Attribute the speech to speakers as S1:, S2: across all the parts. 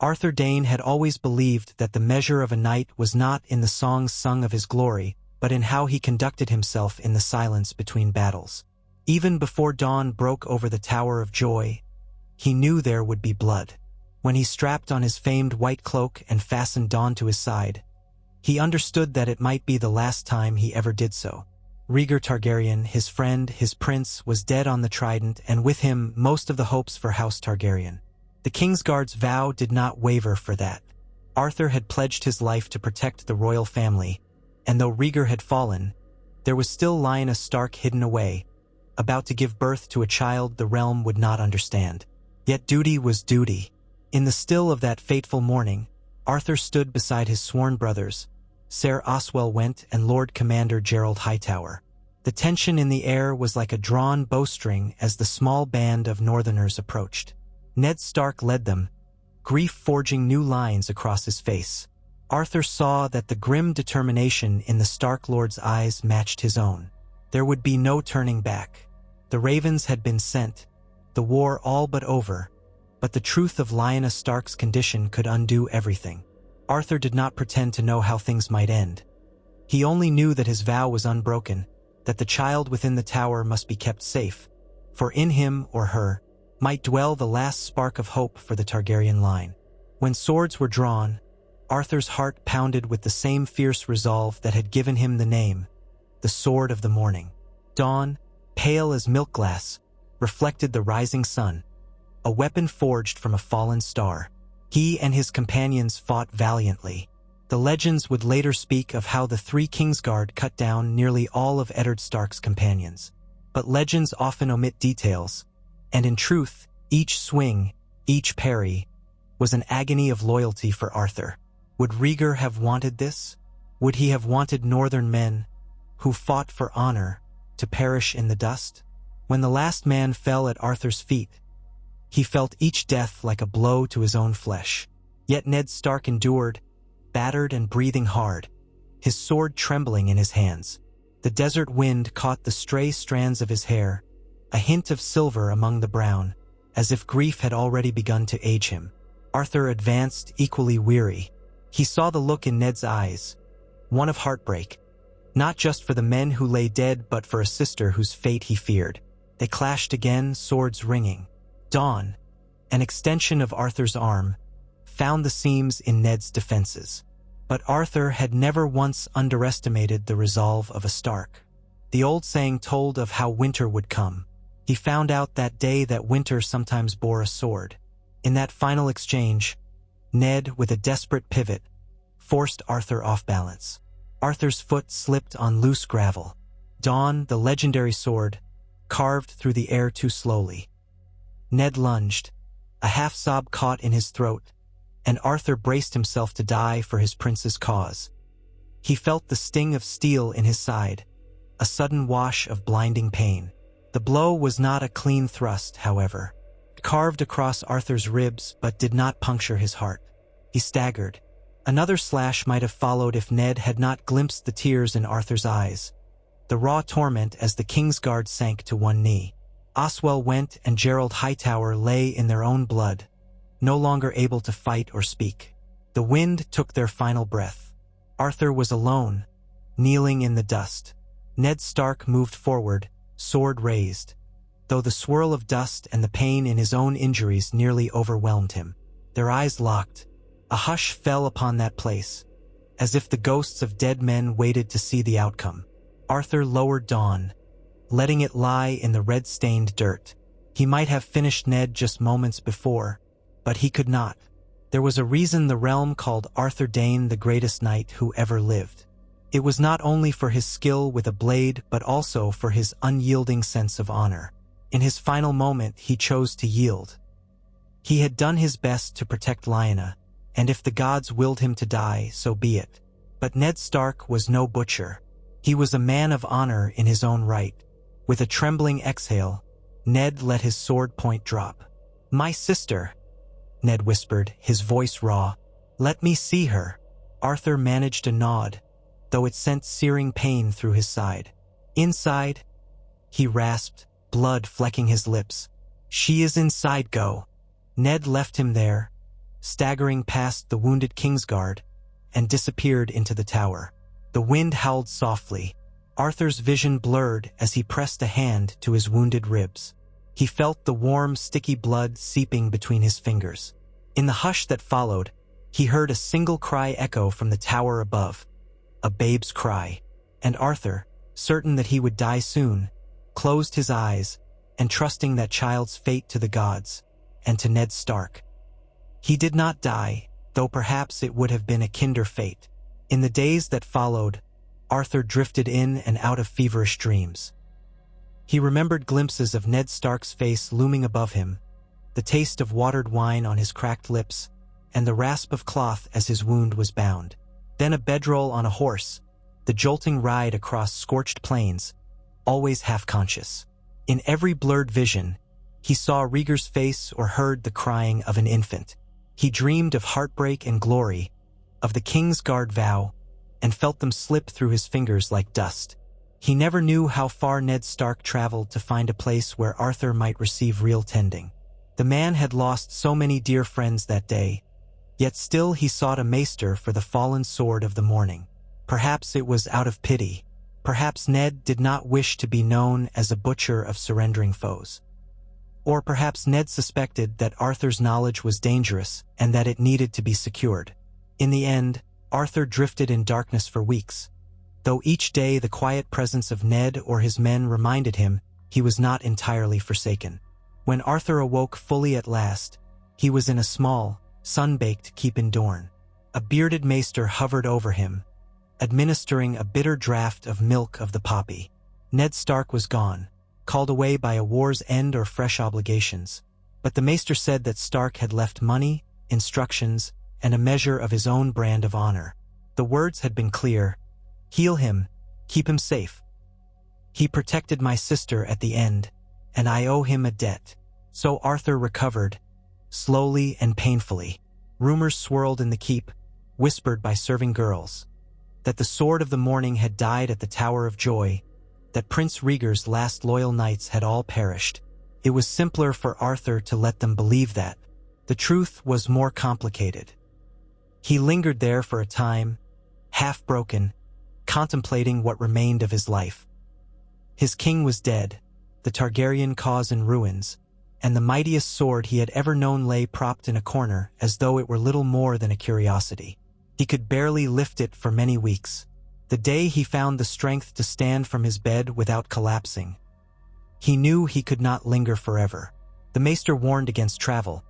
S1: Arthur Dayne had always believed that the measure of a knight was not in the songs sung of his glory, but in how he conducted himself in the silence between battles. Even before dawn broke over the Tower of Joy, he knew there would be blood. When he strapped on his famed white cloak and fastened Dawn to his side, he understood that it might be the last time he ever did so. Rhaegar Targaryen, his friend, his prince, was dead on the Trident, and with him most of the hopes for House Targaryen. The Kingsguard's vow did not waver for that. Arthur had pledged his life to protect the royal family, and though Rhaegar had fallen, there was still Lyanna Stark hidden away, about to give birth to a child the realm would not understand. Yet duty was duty. In the still of that fateful morning, Arthur stood beside his sworn brothers, Ser Oswell Went and Lord Commander Gerald Hightower. The tension in the air was like a drawn bowstring as the small band of Northerners approached. Ned Stark led them, grief forging new lines across his face. Arthur saw that the grim determination in the Stark Lord's eyes matched his own. There would be no turning back. The Ravens had been sent, the war all but over, but the truth of Lyanna Stark's condition could undo everything. Arthur did not pretend to know how things might end. He only knew that his vow was unbroken, that the child within the tower must be kept safe, for in him or her might dwell the last spark of hope for the Targaryen line. When swords were drawn, Arthur's heart pounded with the same fierce resolve that had given him the name, the Sword of the Morning. Dawn, pale as milk glass, reflected the rising sun, a weapon forged from a fallen star. He and his companions fought valiantly. The legends would later speak of how the three Kingsguard cut down nearly all of Eddard Stark's companions. But legends often omit details, and in truth, each swing, each parry, was an agony of loyalty for Arthur. Would Rhaegar have wanted this? Would he have wanted northern men, who fought for honor, to perish in the dust? When the last man fell at Arthur's feet, he felt each death like a blow to his own flesh. Yet Ned Stark endured, battered and breathing hard, his sword trembling in his hands. The desert wind caught the stray strands of his hair, a hint of silver among the brown, as if grief had already begun to age him. Arthur advanced, equally weary. He saw the look in Ned's eyes, one of heartbreak, not just for the men who lay dead but for a sister whose fate he feared. They clashed again, swords ringing. Dawn, an extension of Arthur's arm, found the seams in Ned's defenses. But Arthur had never once underestimated the resolve of a Stark. The old saying told of how winter would come. He found out that day that winter sometimes bore a sword. In that final exchange, Ned, with a desperate pivot, forced Arthur off balance. Arthur's foot slipped on loose gravel. Dawn, the legendary sword, carved through the air too slowly. Ned lunged, a half-sob caught in his throat, and Arthur braced himself to die for his prince's cause. He felt the sting of steel in his side, a sudden wash of blinding pain. The blow was not a clean thrust, however. It carved across Arthur's ribs but did not puncture his heart. He staggered. Another slash might have followed if Ned had not glimpsed the tears in Arthur's eyes, the raw torment as the Kingsguard sank to one knee. Oswell Went and Gerald Hightower lay in their own blood, no longer able to fight or speak. The wind took their final breath. Arthur was alone, kneeling in the dust. Ned Stark moved forward, sword raised, though the swirl of dust and the pain in his own injuries nearly overwhelmed him. Their eyes locked. A hush fell upon that place, as if the ghosts of dead men waited to see the outcome. Arthur lowered Dawn, letting it lie in the red-stained dirt. He might have finished Ned just moments before, but he could not. There was a reason the realm called Arthur Dayne the greatest knight who ever lived. It was not only for his skill with a blade, but also for his unyielding sense of honor. In his final moment, he chose to yield. He had done his best to protect Lyanna, and if the gods willed him to die, so be it. But Ned Stark was no butcher. He was a man of honor in his own right. With a trembling exhale, Ned let his sword point drop. "My sister," Ned whispered, his voice raw. "Let me see her." Arthur managed a nod, though it sent searing pain through his side. "Inside," he rasped, blood flecking his lips. "She is inside, go." Ned left him there, staggering past the wounded Kingsguard, and disappeared into the tower. The wind howled softly. Arthur's vision blurred as he pressed a hand to his wounded ribs. He felt the warm, sticky blood seeping between his fingers. In the hush that followed, he heard a single cry echo from the tower above, a babe's cry. And Arthur, certain that he would die soon, closed his eyes and trusting that child's fate to the gods and to Ned Stark. He did not die, though perhaps it would have been a kinder fate. In the days that followed, Arthur drifted in and out of feverish dreams. He remembered glimpses of Ned Stark's face looming above him, the taste of watered wine on his cracked lips, and the rasp of cloth as his wound was bound. Then a bedroll on a horse, the jolting ride across scorched plains, always half-conscious. In every blurred vision, he saw Rhaegar's face or heard the crying of an infant. He dreamed of heartbreak and glory, of the Kingsguard vow, and felt them slip through his fingers like dust. He never knew how far Ned Stark traveled to find a place where Arthur might receive real tending. The man had lost so many dear friends that day, yet still he sought a maester for the fallen sword of the morning. Perhaps it was out of pity. Perhaps Ned did not wish to be known as a butcher of surrendering foes. Or perhaps Ned suspected that Arthur's knowledge was dangerous and that it needed to be secured. In the end, Arthur drifted in darkness for weeks, though each day the quiet presence of Ned or his men reminded him he was not entirely forsaken. When Arthur awoke fully at last, he was in a small, sun-baked keep in Dorne. A bearded maester hovered over him, administering a bitter draught of milk of the poppy. Ned Stark was gone, called away by a war's end or fresh obligations, but the maester said that Stark had left money, instructions, and a measure of his own brand of honor. The words had been clear: heal him, keep him safe. He protected my sister at the end, and I owe him a debt. So Arthur recovered, slowly and painfully. Rumors swirled in the keep, whispered by serving girls, that the Sword of the Morning had died at the Tower of Joy, that Prince Rhaegar's last loyal knights had all perished. It was simpler for Arthur to let them believe that. The truth was more complicated. He lingered there for a time, half-broken, contemplating what remained of his life. His king was dead, the Targaryen cause in ruins, and the mightiest sword he had ever known lay propped in a corner as though it were little more than a curiosity. He could barely lift it for many weeks. The day he found the strength to stand from his bed without collapsing, he knew he could not linger forever. The maester warned against travel,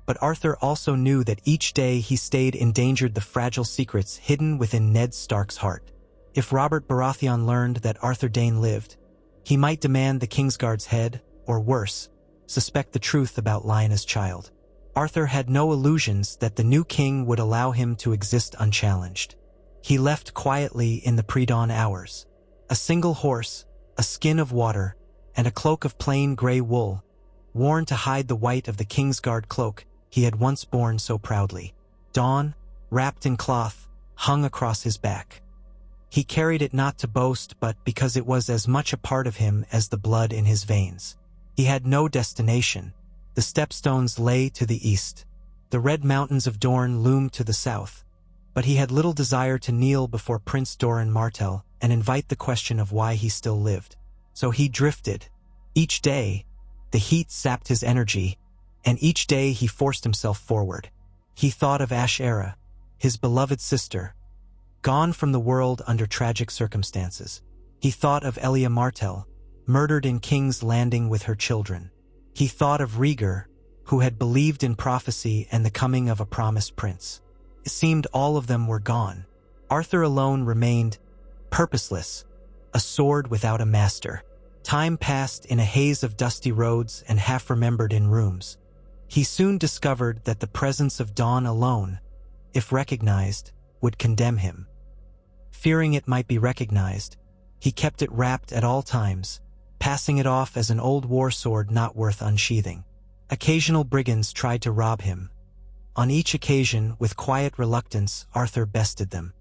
S1: but Arthur also knew that each day he stayed endangered the fragile secrets hidden within Ned Stark's heart. If Robert Baratheon learned that Arthur Dayne lived, he might demand the Kingsguard's head, or worse, suspect the truth about Lyanna's child. Arthur had no illusions that the new king would allow him to exist unchallenged. He left quietly in the pre-dawn hours. A single horse, a skin of water, and a cloak of plain gray wool, worn to hide the white of the Kingsguard cloak he had once borne so proudly. Dawn, wrapped in cloth, hung across his back. He carried it not to boast, but because it was as much a part of him as the blood in his veins. He had no destination. The stepstones lay to the east. The red mountains of Dorne loomed to the south. But he had little desire to kneel before Prince Doran Martell and invite the question of why he still lived. So he drifted. Each day, the heat sapped his energy, and each day he forced himself forward. He thought of Ash-Era, his beloved sister, gone from the world under tragic circumstances. He thought of Elia Martell, murdered in King's Landing with her children. He thought of Rhaegar, who had believed in prophecy and the coming of a promised prince. It seemed all of them were gone. Arthur alone remained, purposeless, a sword without a master. Time passed in a haze of dusty roads and half-remembered in rooms. He soon discovered that the presence of Dawn alone, if recognized, would condemn him. Fearing it might be recognized, he kept it wrapped at all times, passing it off as an old war sword not worth unsheathing. Occasional brigands tried to rob him. On each occasion, with quiet reluctance, Arthur bested them.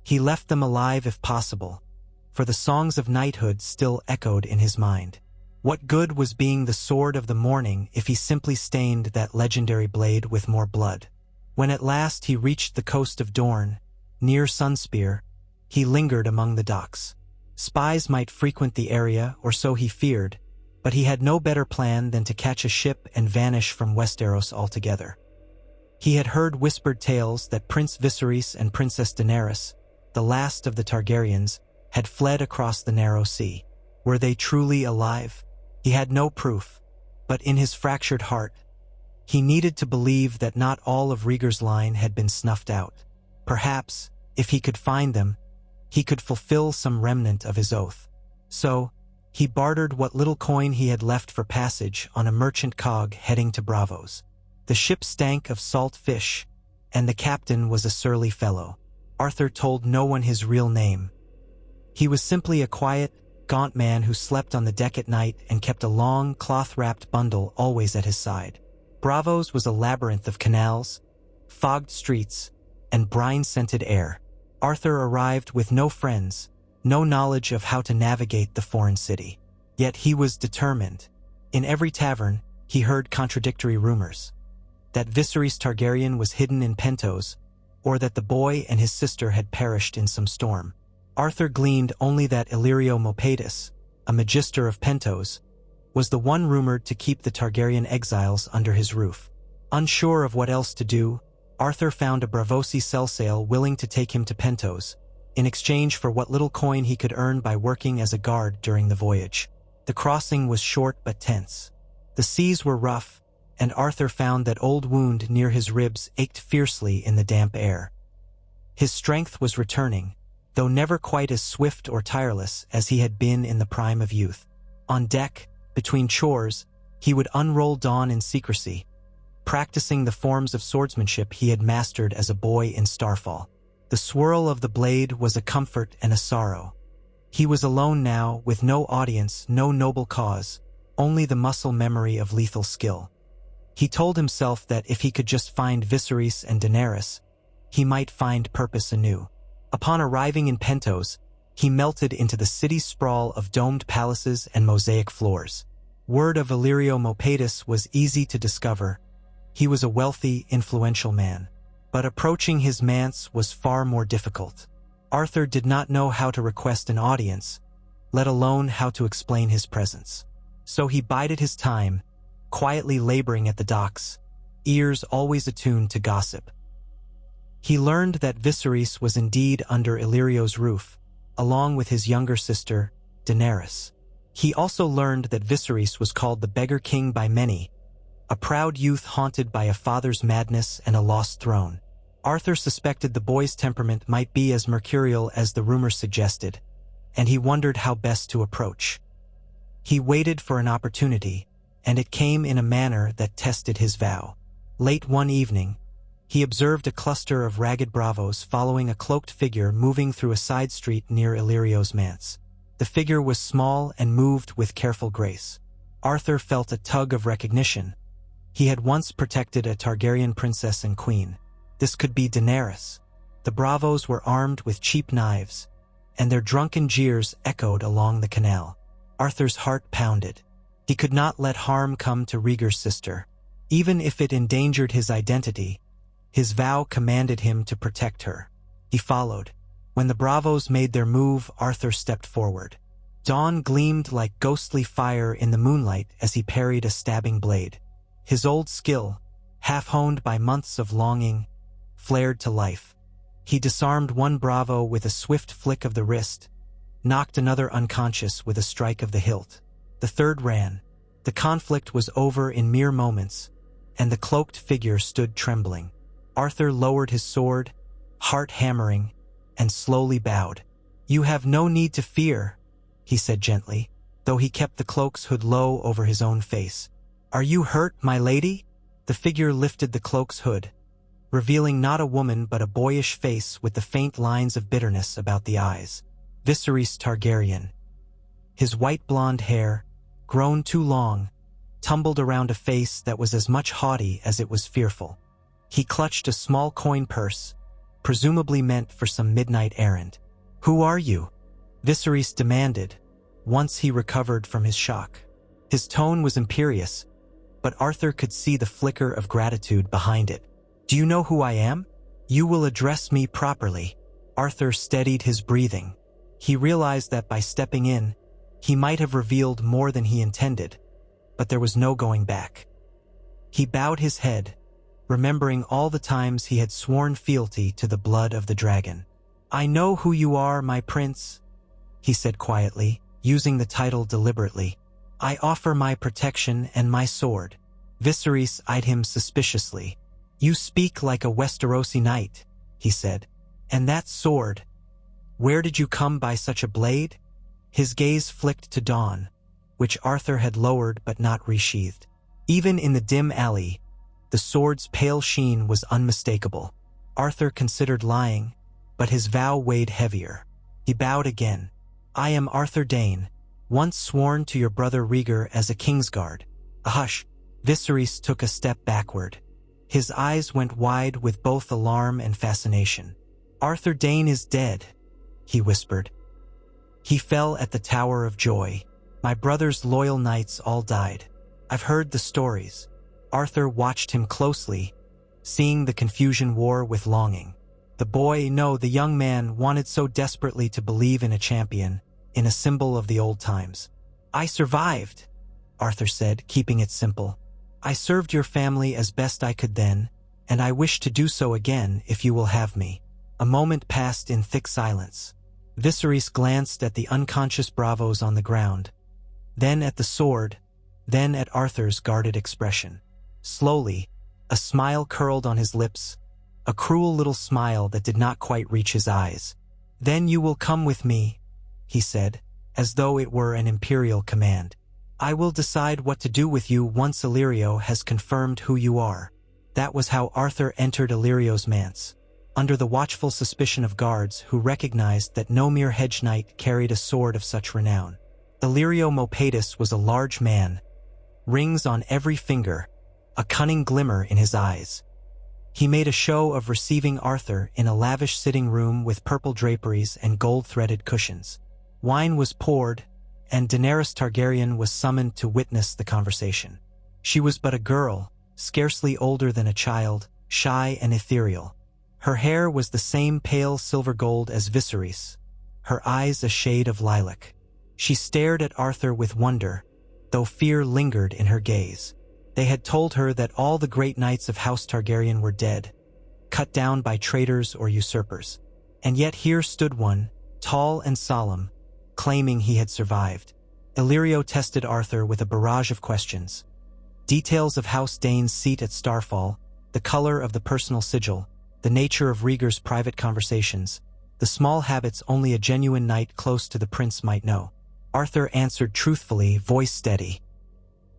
S1: He left them alive if possible, for the songs of knighthood still echoed in his mind. What good was being the Sword of the Morning if he simply stained that legendary blade with more blood? When at last he reached the coast of Dorne, near Sunspear, he lingered among the docks. Spies might frequent the area, or so he feared, but he had no better plan than to catch a ship and vanish from Westeros altogether. He had heard whispered tales that Prince Viserys and Princess Daenerys, the last of the Targaryens, had fled across the narrow sea. Were they truly alive? He had no proof, but in his fractured heart, he needed to believe that not all of Rhaegar's line had been snuffed out. Perhaps, if he could find them, he could fulfill some remnant of his oath. So, he bartered what little coin he had left for passage on a merchant cog heading to Braavos. The ship stank of salt fish, and the captain was a surly fellow. Arthur told no one his real name. He was simply a quiet, gaunt man who slept on the deck at night and kept a long, cloth-wrapped bundle always at his side. Braavos was a labyrinth of canals, fogged streets, and brine-scented air. Arthur arrived with no friends, no knowledge of how to navigate the foreign city. Yet he was determined. In every tavern, he heard contradictory rumors. That Viserys Targaryen was hidden in Pentos, or that the boy and his sister had perished in some storm. Arthur gleaned only that Illyrio Mopatis, a magister of Pentos, was the one rumored to keep the Targaryen exiles under his roof. Unsure of what else to do, Arthur found a Braavosi sell-sale willing to take him to Pentos, in exchange for what little coin he could earn by working as a guard during the voyage. The crossing was short but tense. The seas were rough, and Arthur found that old wound near his ribs ached fiercely in the damp air. His strength was returning, though never quite as swift or tireless as he had been in the prime of youth. On deck, between chores, he would unroll Dawn in secrecy, practicing the forms of swordsmanship he had mastered as a boy in Starfall. The swirl of the blade was a comfort and a sorrow. He was alone now, with no audience, no noble cause, only the muscle memory of lethal skill. He told himself that if he could just find Viserys and Daenerys, he might find purpose anew. Upon arriving in Pentos, he melted into the city's sprawl of domed palaces and mosaic floors. Word of Illyrio Mopatis was easy to discover. He was a wealthy, influential man. But approaching his manse was far more difficult. Arthur did not know how to request an audience, let alone how to explain his presence. So he bided his time, quietly laboring at the docks, ears always attuned to gossip. He learned that Viserys was indeed under Illyrio's roof, along with his younger sister, Daenerys. He also learned that Viserys was called the Beggar King by many, a proud youth haunted by a father's madness and a lost throne. Arthur suspected the boy's temperament might be as mercurial as the rumors suggested, and he wondered how best to approach. He waited for an opportunity, and it came in a manner that tested his vow. Late one evening, he observed a cluster of ragged bravos following a cloaked figure moving through a side street near Illyrio's manse. The figure was small and moved with careful grace. Arthur felt a tug of recognition. He had once protected a Targaryen princess and queen. This could be Daenerys. The bravos were armed with cheap knives, and their drunken jeers echoed along the canal. Arthur's heart pounded. He could not let harm come to Rhaegar's sister. Even if it endangered his identity, his vow commanded him to protect her. He followed. When the bravos made their move, Arthur stepped forward. Dawn gleamed like ghostly fire in the moonlight as he parried a stabbing blade. His old skill, half-honed by months of longing, flared to life. He disarmed one bravo with a swift flick of the wrist, knocked another unconscious with a strike of the hilt. The third ran. The conflict was over in mere moments, and the cloaked figure stood trembling. Arthur lowered his sword, heart hammering, and slowly bowed. "You have no need to fear," he said gently, though he kept the cloak's hood low over his own face. "Are you hurt, my lady?" The figure lifted the cloak's hood, revealing not a woman but a boyish face with the faint lines of bitterness about the eyes. Viserys Targaryen. His white blonde hair, grown too long, tumbled around a face that was as much haughty as it was fearful. He clutched a small coin purse, presumably meant for some midnight errand. "Who are you?" Viserys demanded, once he recovered from his shock. His tone was imperious, but Arthur could see the flicker of gratitude behind it. Do you know who I am? You will address me properly." Arthur steadied his breathing. He realized that by stepping in, he might have revealed more than he intended, but there was no going back. He bowed his head, remembering all the times he had sworn fealty to the blood of the dragon. "I know who you are, my prince," he said quietly, using the title deliberately. "I offer my protection and my sword." Viserys eyed him suspiciously. "You speak like a Westerosi knight," he said. "And that sword, where did you come by such a blade?" His gaze flicked to Dawn, which Arthur had lowered but not resheathed. Even in the dim alley, the sword's pale sheen was unmistakable. Arthur considered lying, but his vow weighed heavier. He bowed again. "I am Arthur Dayne, once sworn to your brother Rhaegar as a Kingsguard." A hush. Viserys took a step backward. His eyes went wide with both alarm and fascination. "Arthur Dayne is dead," he whispered. "He fell at the Tower of Joy. My brother's loyal knights all died. I've heard the stories." Arthur watched him closely, seeing the confusion war with longing. The young man wanted so desperately to believe in a champion, in a symbol of the old times. "I survived," Arthur said, keeping it simple. "I served your family as best I could then, and I wish to do so again if you will have me." A moment passed in thick silence. Viserys glanced at the unconscious bravos on the ground, then at the sword, then at Arthur's guarded expression. Slowly, a smile curled on his lips, a cruel little smile that did not quite reach his eyes. "Then you will come with me," he said, as though it were an imperial command. "I will decide what to do with you once Illyrio has confirmed who you are." That was how Arthur entered Illyrio's manse, under the watchful suspicion of guards who recognized that no mere hedge knight carried a sword of such renown. Illyrio Mopatis was a large man, rings on every finger, a cunning glimmer in his eyes. He made a show of receiving Arthur in a lavish sitting room with purple draperies and gold-threaded cushions. Wine was poured, and Daenerys Targaryen was summoned to witness the conversation. She was but a girl, scarcely older than a child, shy and ethereal. Her hair was the same pale silver gold as Viserys, her eyes a shade of lilac. She stared at Arthur with wonder, though fear lingered in her gaze. They had told her that all the great knights of House Targaryen were dead, cut down by traitors or usurpers. And yet here stood one, tall and solemn, claiming he had survived. Illyrio tested Arthur with a barrage of questions. Details of House Dayne's seat at Starfall, the color of the personal sigil, the nature of Rhaegar's private conversations, the small habits only a genuine knight close to the prince might know. Arthur answered truthfully, voice steady.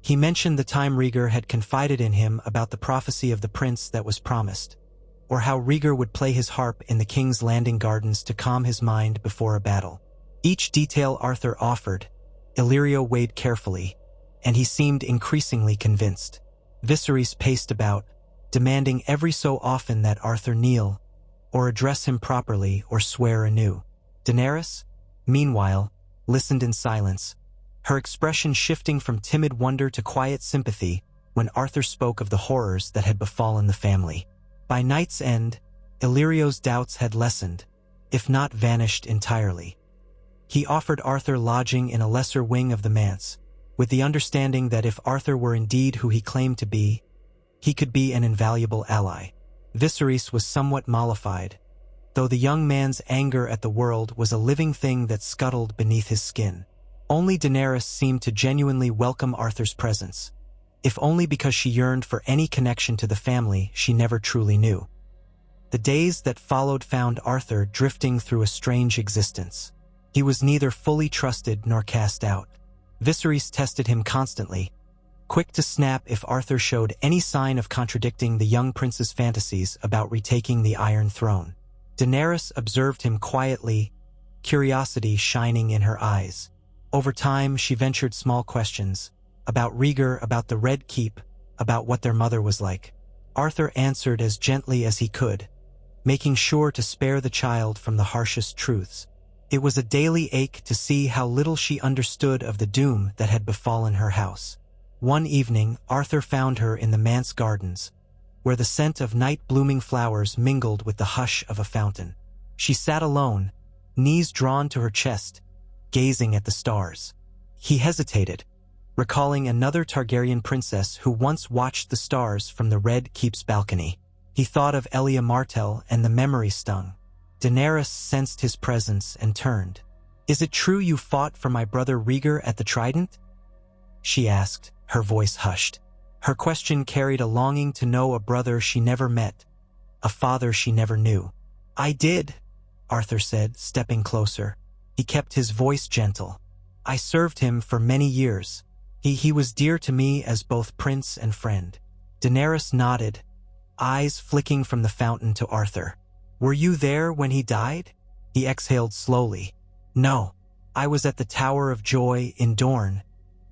S1: He mentioned the time Rhaegar had confided in him about the prophecy of the prince that was promised, or how Rhaegar would play his harp in the King's Landing gardens to calm his mind before a battle. Each detail Arthur offered, Illyrio weighed carefully, and he seemed increasingly convinced. Viserys paced about, demanding every so often that Arthur kneel, or address him properly or swear anew. Daenerys, meanwhile, listened in silence, her expression shifting from timid wonder to quiet sympathy when Arthur spoke of the horrors that had befallen the family. By night's end, Illyrio's doubts had lessened, if not vanished entirely. He offered Arthur lodging in a lesser wing of the manse, with the understanding that if Arthur were indeed who he claimed to be, he could be an invaluable ally. Viserys was somewhat mollified, though the young man's anger at the world was a living thing that scuttled beneath his skin. Only Daenerys seemed to genuinely welcome Arthur's presence, if only because she yearned for any connection to the family she never truly knew. The days that followed found Arthur drifting through a strange existence. He was neither fully trusted nor cast out. Viserys tested him constantly, quick to snap if Arthur showed any sign of contradicting the young prince's fantasies about retaking the Iron Throne. Daenerys observed him quietly, curiosity shining in her eyes. Over time, she ventured small questions, about Rhaegar, about the Red Keep, about what their mother was like. Arthur answered as gently as he could, making sure to spare the child from the harshest truths. It was a daily ache to see how little she understood of the doom that had befallen her house. One evening, Arthur found her in the manse gardens, where the scent of night-blooming flowers mingled with the hush of a fountain. She sat alone, knees drawn to her chest, gazing at the stars. He hesitated, recalling another Targaryen princess who once watched the stars from the Red Keep's balcony. He thought of Elia Martell, and the memory stung. Daenerys sensed his presence and turned. "Is it true you fought for my brother Rhaegar at the Trident?" she asked, her voice hushed. Her question carried a longing to know a brother she never met, a father she never knew. "I did," Arthur said, stepping closer. He kept his voice gentle. "I served him for many years. He was dear to me as both prince and friend." Daenerys nodded, eyes flicking from the fountain to Arthur. "Were you there when he died?" He exhaled slowly. "No, I was at the Tower of Joy in Dorne,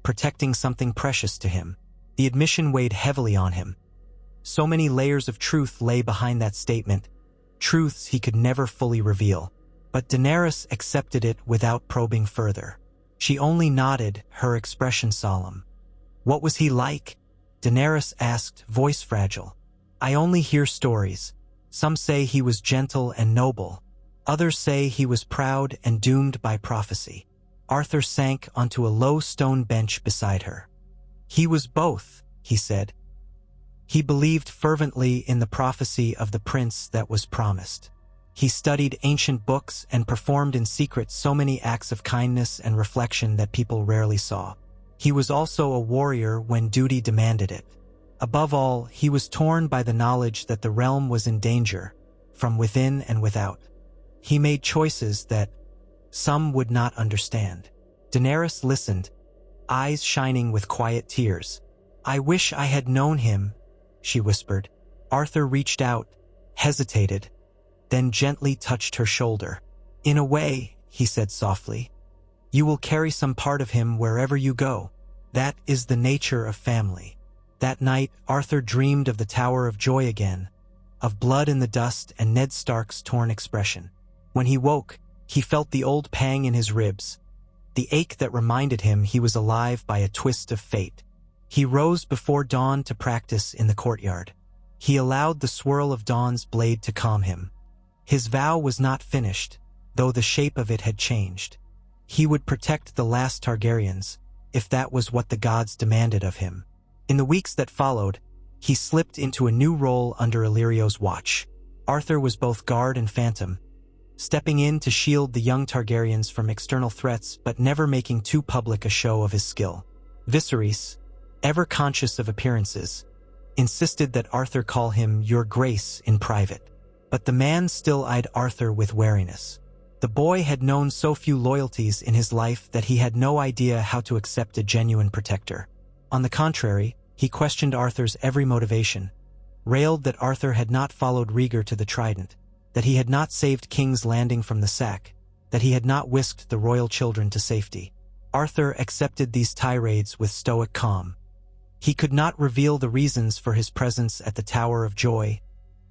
S1: protecting something precious to him." The admission weighed heavily on him. So many layers of truth lay behind that statement, truths he could never fully reveal. But Daenerys accepted it without probing further. She only nodded, her expression solemn. "What was he like?" Daenerys asked, voice fragile. "I only hear stories. Some say he was gentle and noble. Others say he was proud and doomed by prophecy." Arthur sank onto a low stone bench beside her. "He was both," he said. He believed fervently in the prophecy of the prince that was promised. He studied ancient books and performed in secret so many acts of kindness and reflection that people rarely saw. He was also a warrior when duty demanded it. Above all, he was torn by the knowledge that the realm was in danger, from within and without. He made choices that some would not understand. Daenerys listened, eyes shining with quiet tears. "I wish I had known him," she whispered. Arthur reached out, hesitated, then gently touched her shoulder. "In a way," he said softly, "you will carry some part of him wherever you go. That is the nature of family." That night, Arthur dreamed of the Tower of Joy again, of blood in the dust and Ned Stark's torn expression. When he woke, he felt the old pang in his ribs, the ache that reminded him he was alive by a twist of fate. He rose before dawn to practice in the courtyard. He allowed the swirl of dawn's blade to calm him. His vow was not finished, though the shape of it had changed. He would protect the last Targaryens, if that was what the gods demanded of him. In the weeks that followed, he slipped into a new role under Illyrio's watch. Arthur was both guard and phantom, stepping in to shield the young Targaryens from external threats but never making too public a show of his skill. Viserys, ever conscious of appearances, insisted that Arthur call him Your Grace in private. But the man still eyed Arthur with wariness. The boy had known so few loyalties in his life that he had no idea how to accept a genuine protector. On the contrary, he questioned Arthur's every motivation, railed that Arthur had not followed Rhaegar to the Trident, that he had not saved King's Landing from the sack, that he had not whisked the royal children to safety. Arthur accepted these tirades with stoic calm. He could not reveal the reasons for his presence at the Tower of Joy,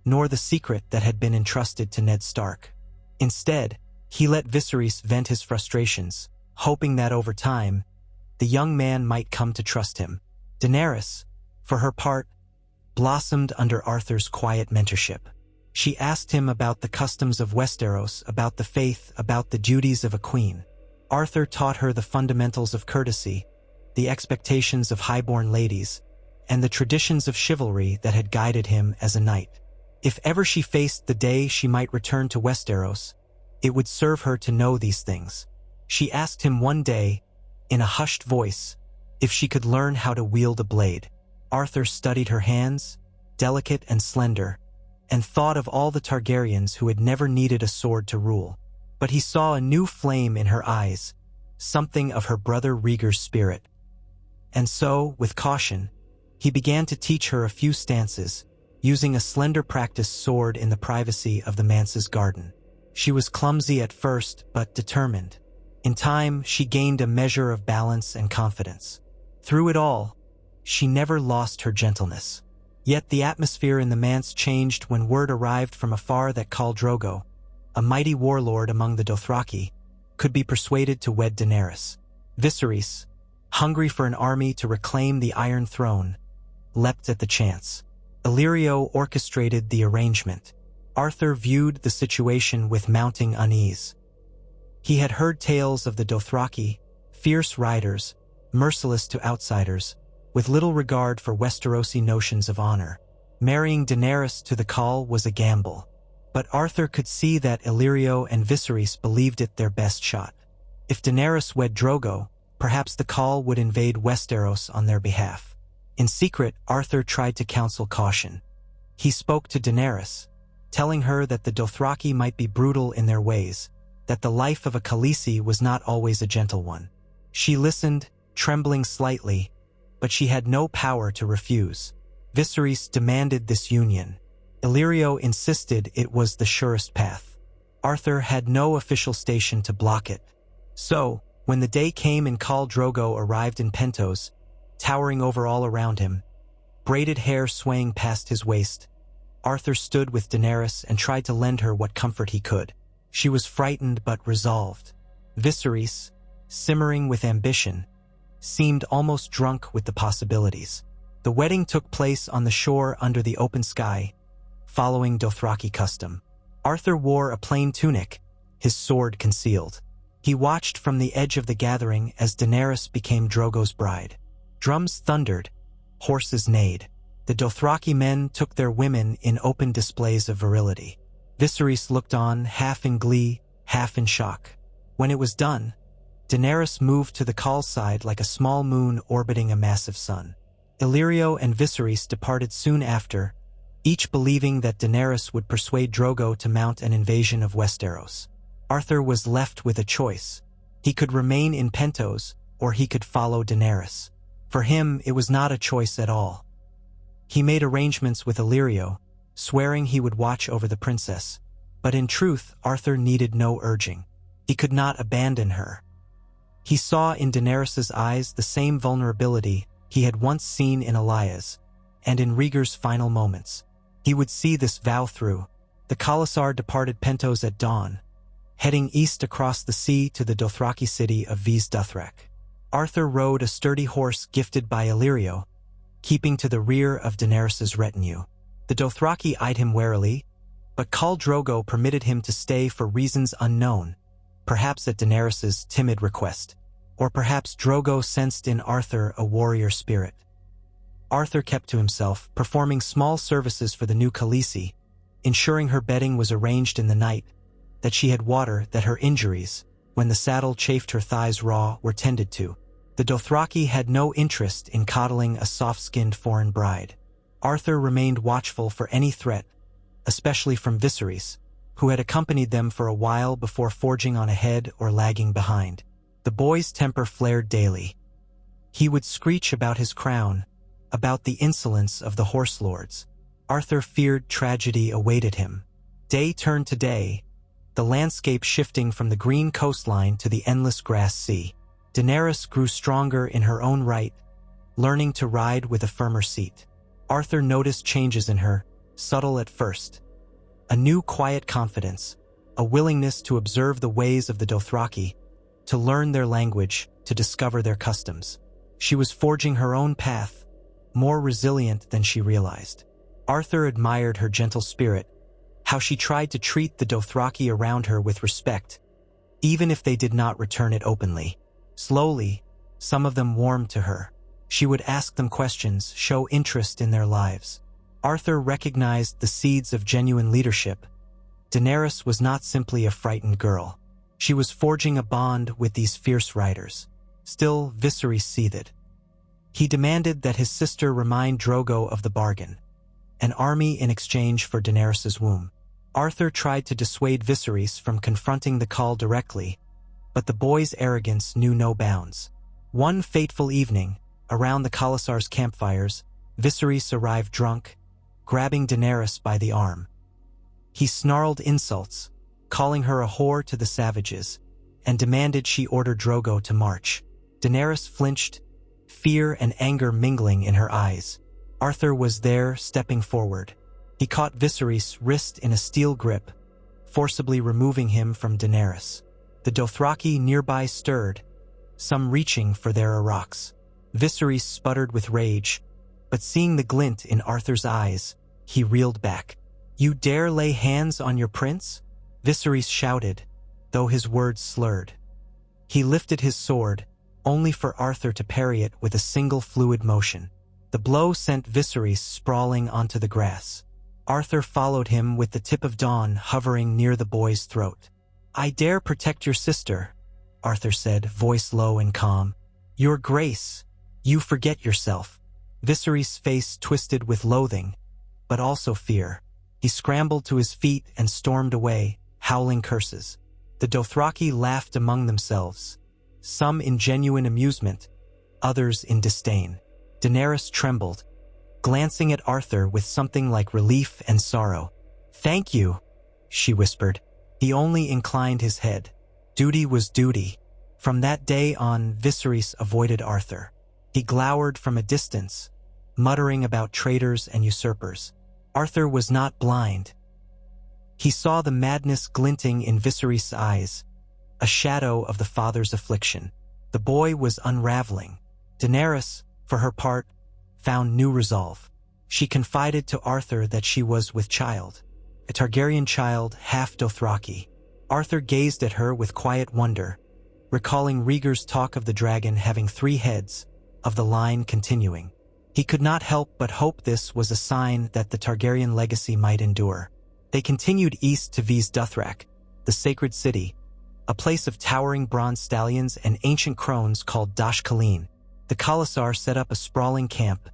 S1: nor the secret that had been entrusted to Ned Stark. Instead, he let Viserys vent his frustrations, hoping that over time, the young man might come to trust him. Daenerys, for her part, blossomed under Arthur's quiet mentorship. She asked him about the customs of Westeros, about the faith, about the duties of a queen. Arthur taught her the fundamentals of courtesy, the expectations of highborn ladies, and the traditions of chivalry that had guided him as a knight. If ever she faced the day she might return to Westeros, it would serve her to know these things. She asked him one day, in a hushed voice, if she could learn how to wield a blade. Arthur studied her hands, delicate and slender, and thought of all the Targaryens who had never needed a sword to rule. But he saw a new flame in her eyes, something of her brother Rhaegar's spirit. And so, with caution, he began to teach her a few stances, using a slender practice sword in the privacy of the manse's garden. She was clumsy at first, but determined. In time, she gained a measure of balance and confidence. Through it all, she never lost her gentleness. Yet the atmosphere in the manse changed when word arrived from afar that Khal Drogo, a mighty warlord among the Dothraki, could be persuaded to wed Daenerys. Viserys, hungry for an army to reclaim the Iron Throne, leapt at the chance. Illyrio orchestrated the arrangement. Arthur viewed the situation with mounting unease. He had heard tales of the Dothraki, fierce riders, merciless to outsiders, with little regard for Westerosi notions of honor. Marrying Daenerys to the Khal was a gamble, but Arthur could see that Illyrio and Viserys believed it their best shot. If Daenerys wed Drogo, perhaps the Khal would invade Westeros on their behalf. In secret, Arthur tried to counsel caution. He spoke to Daenerys, telling her that the Dothraki might be brutal in their ways, that the life of a Khaleesi was not always a gentle one. She listened, trembling slightly, but she had no power to refuse. Viserys demanded this union. Illyrio insisted it was the surest path. Arthur had no official station to block it. So, when the day came and Khal Drogo arrived in Pentos, towering over all around him, braided hair swaying past his waist, Arthur stood with Daenerys and tried to lend her what comfort he could. She was frightened but resolved. Viserys, simmering with ambition, seemed almost drunk with the possibilities. The wedding took place on the shore under the open sky, following Dothraki custom. Arthur wore a plain tunic, his sword concealed. He watched from the edge of the gathering as Daenerys became Drogo's bride. Drums thundered, horses neighed. The Dothraki men took their women in open displays of virility. Viserys looked on, half in glee, half in shock. When it was done, Daenerys moved to the Khal's side like a small moon orbiting a massive sun. Illyrio and Viserys departed soon after, each believing that Daenerys would persuade Drogo to mount an invasion of Westeros. Arthur was left with a choice. He could remain in Pentos, or he could follow Daenerys. For him, it was not a choice at all. He made arrangements with Illyrio, swearing he would watch over the princess. But in truth, Arthur needed no urging. He could not abandon her. He saw in Daenerys' eyes the same vulnerability he had once seen in Elias, and in Rhaegar's final moments. He would see this vow through. The Khalasar departed Pentos at dawn, heading east across the sea to the Dothraki city of Vis Dothrak. Arthur rode a sturdy horse gifted by Illyrio, keeping to the rear of Daenerys' retinue. The Dothraki eyed him warily, but Khal Drogo permitted him to stay for reasons unknown, perhaps at Daenerys' timid request, or perhaps Drogo sensed in Arthur a warrior spirit. Arthur kept to himself, performing small services for the new Khaleesi, ensuring her bedding was arranged in the night, that she had water, that her injuries, when the saddle chafed her thighs raw, were tended to. The Dothraki had no interest in coddling a soft-skinned foreign bride. Arthur remained watchful for any threat, especially from Viserys, who had accompanied them for a while before forging on ahead or lagging behind. The boy's temper flared daily. He would screech about his crown, about the insolence of the horse lords. Arthur feared tragedy awaited him. Day turned to day, the landscape shifting from the green coastline to the endless grass sea. Daenerys grew stronger in her own right, learning to ride with a firmer seat. Arthur noticed changes in her, subtle at first. A new quiet confidence, a willingness to observe the ways of the Dothraki, to learn their language, to discover their customs. She was forging her own path, more resilient than she realized. Arthur admired her gentle spirit, how she tried to treat the Dothraki around her with respect, even if they did not return it openly. Slowly, some of them warmed to her. She would ask them questions, show interest in their lives. Arthur recognized the seeds of genuine leadership. Daenerys was not simply a frightened girl. She was forging a bond with these fierce riders. Still, Viserys seethed. He demanded that his sister remind Drogo of the bargain, an army in exchange for Daenerys' womb. Arthur tried to dissuade Viserys from confronting the Khal directly, but the boy's arrogance knew no bounds. One fateful evening, around the Khalasar's campfires, Viserys arrived drunk, grabbing Daenerys by the arm. He snarled insults, calling her a whore to the savages, and demanded she order Drogo to march. Daenerys flinched, fear and anger mingling in her eyes. Arthur was there, stepping forward. He caught Viserys' wrist in a steel grip, forcibly removing him from Daenerys. The Dothraki nearby stirred, some reaching for their araks. Viserys sputtered with rage, but but seeing the glint in Arthur's eyes, he reeled back. "You dare lay hands on your prince?" Viserys shouted, though his words slurred. He lifted his sword, only for Arthur to parry it with a single fluid motion. The blow sent Viserys sprawling onto the grass. Arthur followed him with the tip of dawn hovering near the boy's throat. "I dare protect your sister," Arthur said, voice low and calm. "Your grace, you forget yourself." Viserys' face twisted with loathing, but also fear. He scrambled to his feet and stormed away, howling curses. The Dothraki laughed among themselves, some in genuine amusement, others in disdain. Daenerys trembled, glancing at Arthur with something like relief and sorrow. "Thank you," she whispered. He only inclined his head. Duty was duty. From that day on, Viserys avoided Arthur. He glowered from a distance, muttering about traitors and usurpers. Arthur was not blind. He saw the madness glinting in Viserys' eyes, a shadow of the father's affliction. The boy was unraveling. Daenerys, for her part, found new resolve. She confided to Arthur that she was with child, a Targaryen child, half Dothraki. Arthur gazed at her with quiet wonder, recalling Rhaegar's talk of the dragon having 3 heads, of the line continuing. He could not help but hope this was a sign that the Targaryen legacy might endure. They continued east to Vis Dothrak, the sacred city, a place of towering bronze stallions and ancient crones called Dosh Khaleen. The Khalasar set up a sprawling camp,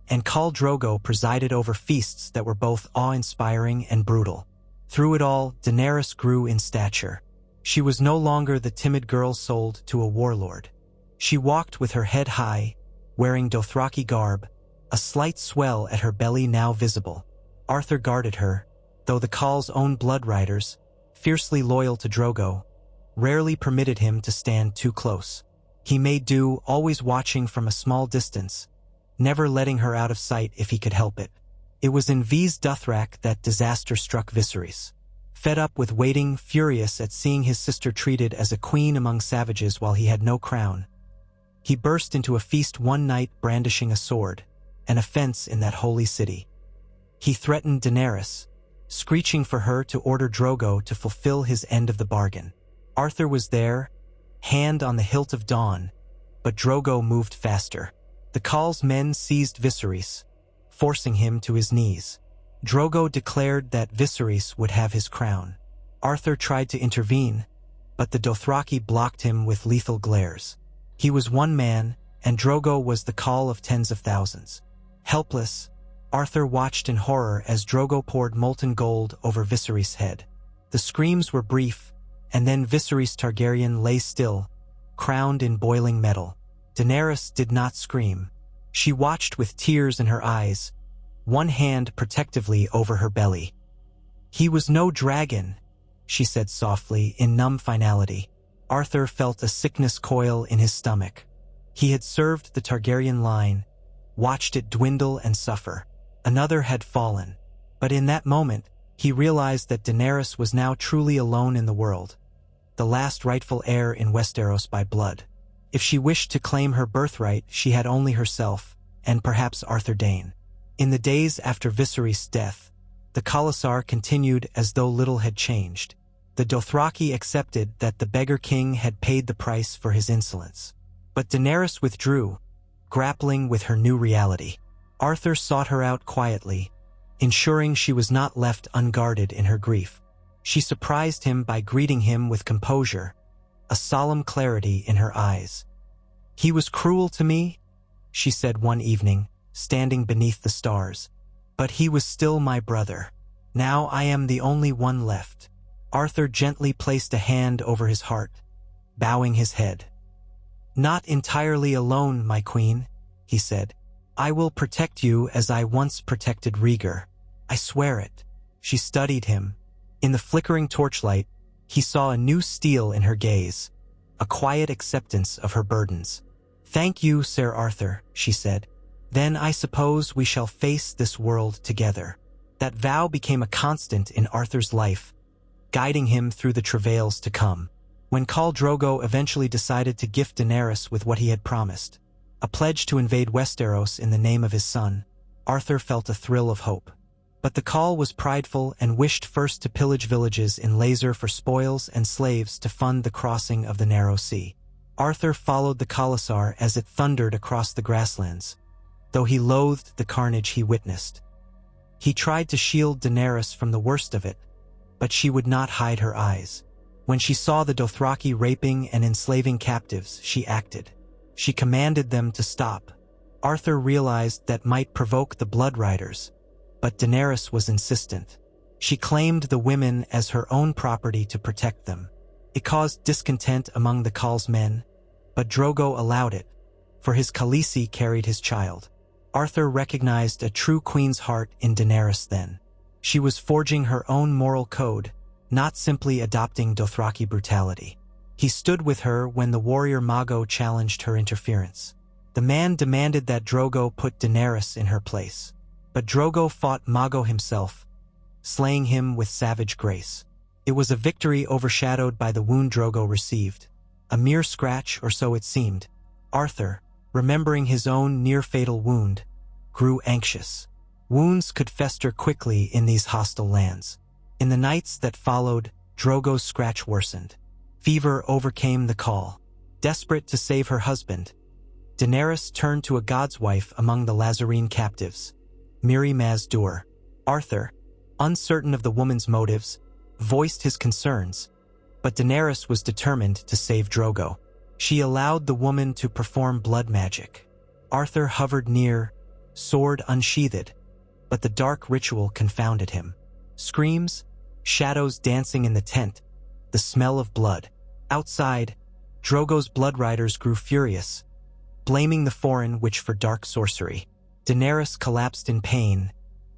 S1: and Khal Drogo presided over feasts that were both awe-inspiring and brutal. Through it all, Daenerys grew in stature. She was no longer the timid girl sold to a warlord. She walked with her head high, wearing Dothraki garb, a slight swell at her belly now visible. Arthur guarded her, though the Khal's own blood riders, fiercely loyal to Drogo, rarely permitted him to stand too close. He made do, always watching from a small distance, never letting her out of sight if he could help it. It was in Vis Dothrak that disaster struck Viserys. Fed up with waiting, furious at seeing his sister treated as a queen among savages while he had no crown, he burst into a feast one night brandishing a sword, an offense in that holy city. He threatened Daenerys, screeching for her to order Drogo to fulfill his end of the bargain. Arthur was there, hand on the hilt of dawn, but Drogo moved faster. The Khal's men seized Viserys, forcing him to his knees. Drogo declared that Viserys would have his crown. Arthur tried to intervene, but the Dothraki blocked him with lethal glares. He was one man, and Drogo was the Khal of tens of thousands. Helpless, Arthur watched in horror as Drogo poured molten gold over Viserys' head. The screams were brief, and then Viserys Targaryen lay still, crowned in boiling metal. Daenerys did not scream. She watched with tears in her eyes, one hand protectively over her belly. "He was no dragon," she said softly, in numb finality. Arthur felt a sickness coil in his stomach. He had served the Targaryen line, watched it dwindle and suffer. Another had fallen. But in that moment, he realized that Daenerys was now truly alone in the world, the last rightful heir in Westeros by blood. If she wished to claim her birthright, she had only herself, and perhaps Arthur Dayne. In the days after Viserys' death, the Khalasar continued as though little had changed. The Dothraki accepted that the beggar king had paid the price for his insolence. But Daenerys withdrew, grappling with her new reality. Arthur sought her out quietly, ensuring she was not left unguarded in her grief. She surprised him by greeting him with composure, a solemn clarity in her eyes. "He was cruel to me," she said one evening, standing beneath the stars. "But he was still my brother. Now I am the only one left." Arthur gently placed a hand over his heart, bowing his head. "Not entirely alone, my queen," he said. "I will protect you as I once protected Rhaegar. I swear it." She studied him. In the flickering torchlight, he saw a new steel in her gaze, a quiet acceptance of her burdens. "Thank you, Sir Arthur," she said. "Then I suppose we shall face this world together." That vow became a constant in Arthur's life, guiding him through the travails to come. When Khal Drogo eventually decided to gift Daenerys with what he had promised, a pledge to invade Westeros in the name of his son, Arthur felt a thrill of hope. But the Khal was prideful and wished first to pillage villages in Lazer for spoils and slaves to fund the crossing of the narrow sea. Arthur followed the Khalasar as it thundered across the grasslands, though he loathed the carnage he witnessed. He tried to shield Daenerys from the worst of it, but she would not hide her eyes. When she saw the Dothraki raping and enslaving captives, she acted. She commanded them to stop. Arthur realized that might provoke the Blood Riders, but Daenerys was insistent. She claimed the women as her own property to protect them. It caused discontent among the Khal's men, but Drogo allowed it, for his Khaleesi carried his child. Arthur recognized a true queen's heart in Daenerys then. She was forging her own moral code, not simply adopting Dothraki brutality. He stood with her when the warrior Mago challenged her interference. The man demanded that Drogo put Daenerys in her place, but Drogo fought Mago himself, slaying him with savage grace. It was a victory overshadowed by the wound Drogo received. A mere scratch, or so it seemed. Arthur, remembering his own near-fatal wound, grew anxious. Wounds could fester quickly in these hostile lands. In the nights that followed, Drogo's scratch worsened. Fever overcame the Khal. Desperate to save her husband, Daenerys turned to a godswife among the Lazarene captives, Meereen Maz-Dur. Arthur, uncertain of the woman's motives, voiced his concerns, but Daenerys was determined to save Drogo. She allowed the woman to perform blood magic. Arthur hovered near, sword unsheathed, but the dark ritual confounded him. Screams, shadows dancing in the tent, the smell of blood. Outside, Drogo's blood riders grew furious, blaming the foreign witch for dark sorcery. Daenerys collapsed in pain,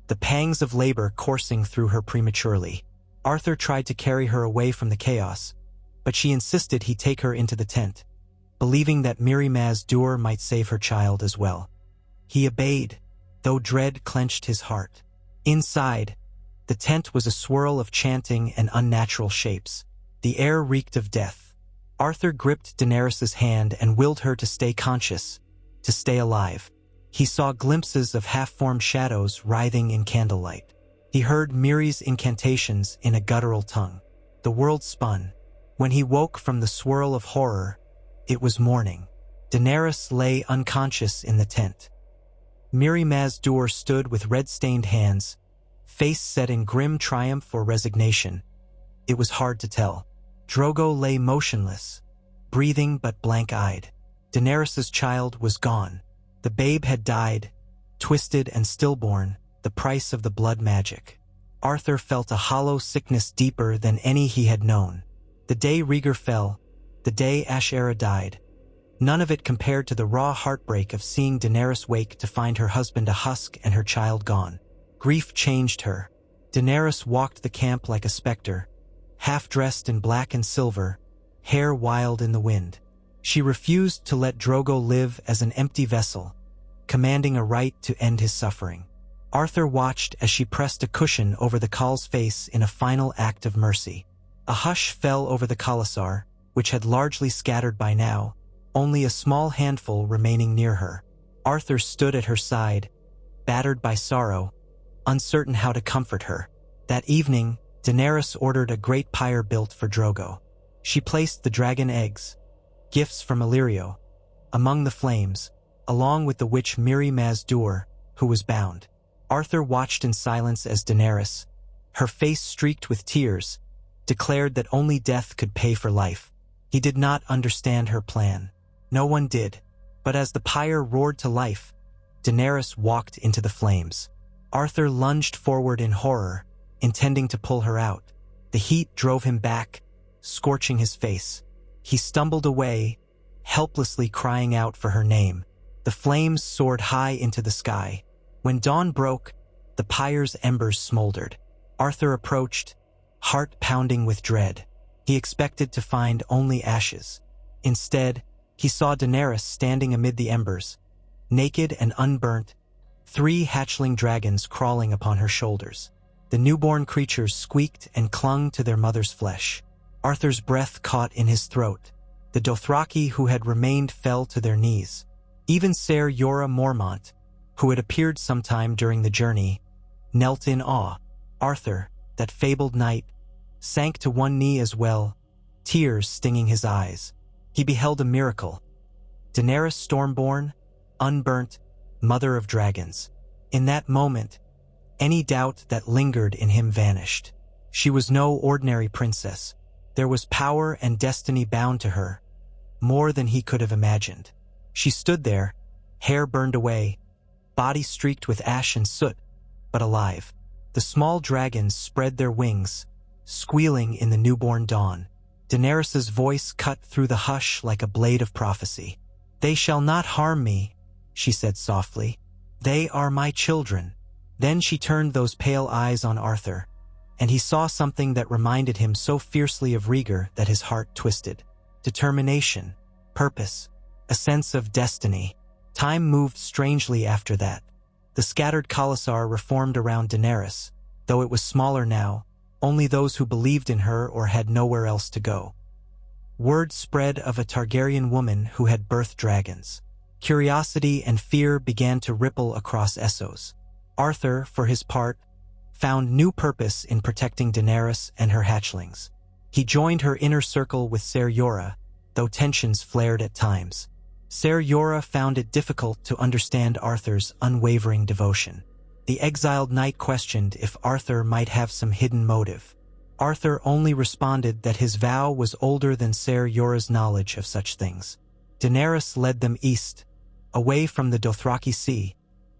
S1: the pangs of labor coursing through her prematurely. Arthur tried to carry her away from the chaos, but she insisted he take her into the tent, believing that Meereen Maz-Dur might save her child as well. He obeyed, though dread clenched his heart. Inside, the tent was a swirl of chanting and unnatural shapes. The air reeked of death. Arthur gripped Daenerys' hand and willed her to stay conscious, to stay alive. He saw glimpses of half-formed shadows writhing in candlelight. He heard Miri's incantations in a guttural tongue. The world spun. When he woke from the swirl of horror, it was morning. Daenerys lay unconscious in the tent. Meereen Maz-Dur stood with red-stained hands, face set in grim triumph or resignation. It was hard to tell. Drogo lay motionless, breathing but blank-eyed. Daenerys' child was gone. The babe had died, twisted and stillborn, the price of the blood magic. Arthur felt a hollow sickness deeper than any he had known. The day Rhaegar fell, the day Ash-Era died, none of it compared to the raw heartbreak of seeing Daenerys wake to find her husband a husk and her child gone. Grief changed her. Daenerys walked the camp like a specter, half-dressed in black and silver, hair wild in the wind. She refused to let Drogo live as an empty vessel, commanding a right to end his suffering. Arthur watched as she pressed a cushion over the Khal's face in a final act of mercy. A hush fell over the Khalasar, which had largely scattered by now, only a small handful remaining near her. Arthur stood at her side, battered by sorrow, uncertain how to comfort her. That evening, Daenerys ordered a great pyre built for Drogo. She placed the dragon eggs, gifts from Illyrio, among the flames, along with the witch Meereen Maz-Dur, who was bound. Arthur watched in silence as Daenerys, her face streaked with tears, declared that only death could pay for life. He did not understand her plan. No one did. But as the pyre roared to life, Daenerys walked into the flames. Arthur lunged forward in horror, intending to pull her out. The heat drove him back, scorching his face. He stumbled away, helplessly crying out for her name. The flames soared high into the sky. When dawn broke, the pyre's embers smoldered. Arthur approached, heart pounding with dread. He expected to find only ashes. Instead, he saw Daenerys standing amid the embers, naked and unburnt, 3 hatchling dragons crawling upon her shoulders. The newborn creatures squeaked and clung to their mother's flesh. Arthur's breath caught in his throat. The Dothraki who had remained fell to their knees. Even Ser Jorah Mormont, who had appeared sometime during the journey, knelt in awe. Arthur, that fabled knight, sank to one knee as well, tears stinging his eyes. He beheld a miracle. Daenerys Stormborn, unburnt, mother of dragons. In that moment, any doubt that lingered in him vanished. She was no ordinary princess. There was power and destiny bound to her, more than he could have imagined. She stood there, hair burned away, body streaked with ash and soot, but alive. The small dragons spread their wings, squealing in the newborn dawn. Daenerys's voice cut through the hush like a blade of prophecy. "They shall not harm me," she said softly. "They are my children." Then she turned those pale eyes on Arthur, and he saw something that reminded him so fiercely of Rhaegar that his heart twisted. Determination, purpose, a sense of destiny. Time moved strangely after that. The scattered Khalasar reformed around Daenerys, though it was smaller now, only those who believed in her or had nowhere else to go. Word spread of a Targaryen woman who had birthed dragons. Curiosity and fear began to ripple across Essos. Arthur, for his part, found new purpose in protecting Daenerys and her hatchlings. He joined her inner circle with Ser Jorah, though tensions flared at times. Ser Jorah found it difficult to understand Arthur's unwavering devotion. The exiled knight questioned if Arthur might have some hidden motive. Arthur only responded that his vow was older than Ser Jorah's knowledge of such things. Daenerys led them east, away from the Dothraki Sea,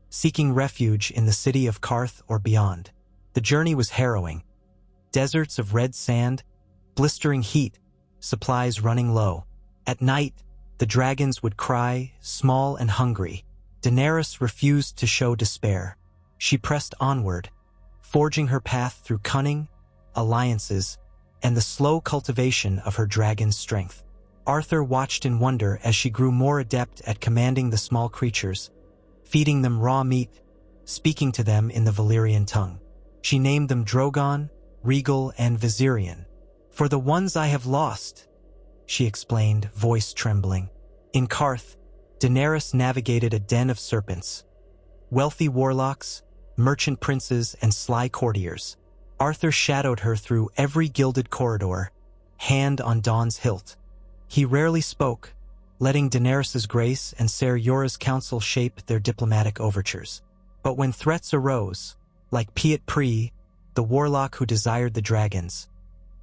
S1: seeking refuge in the city of Qarth or beyond. The journey was harrowing. Deserts of red sand, blistering heat, supplies running low. At night, the dragons would cry, small and hungry. Daenerys refused to show despair. She pressed onward, forging her path through cunning, alliances, and the slow cultivation of her dragon's strength. Arthur watched in wonder as she grew more adept at commanding the small creatures, feeding them raw meat, speaking to them in the Valyrian tongue. She named them Drogon, Regal, and Viserion. "For the ones I have lost," she explained, voice trembling. In Qarth, Daenerys navigated a den of serpents. Wealthy warlocks, merchant princes, and sly courtiers. Arthur shadowed her through every gilded corridor, hand on Dawn's hilt. He rarely spoke, letting Daenerys's grace and Ser Jorah's counsel shape their diplomatic overtures. But when threats arose, like Piet Pri, the warlock who desired the dragons,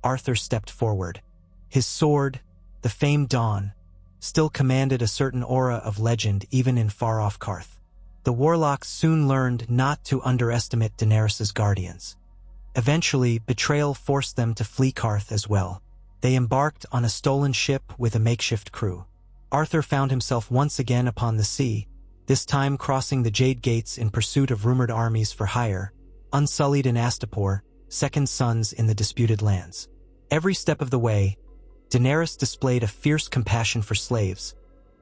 S1: Arthur stepped forward. His sword, the famed Dawn, still commanded a certain aura of legend even in far-off Qarth. The warlocks soon learned not to underestimate Daenerys's guardians. Eventually, betrayal forced them to flee Qarth as well. They embarked on a stolen ship with a makeshift crew. Arthur found himself once again upon the sea, this time crossing the Jade Gates in pursuit of rumored armies for hire, unsullied in Astapor, second sons in the disputed lands. Every step of the way, Daenerys displayed a fierce compassion for slaves,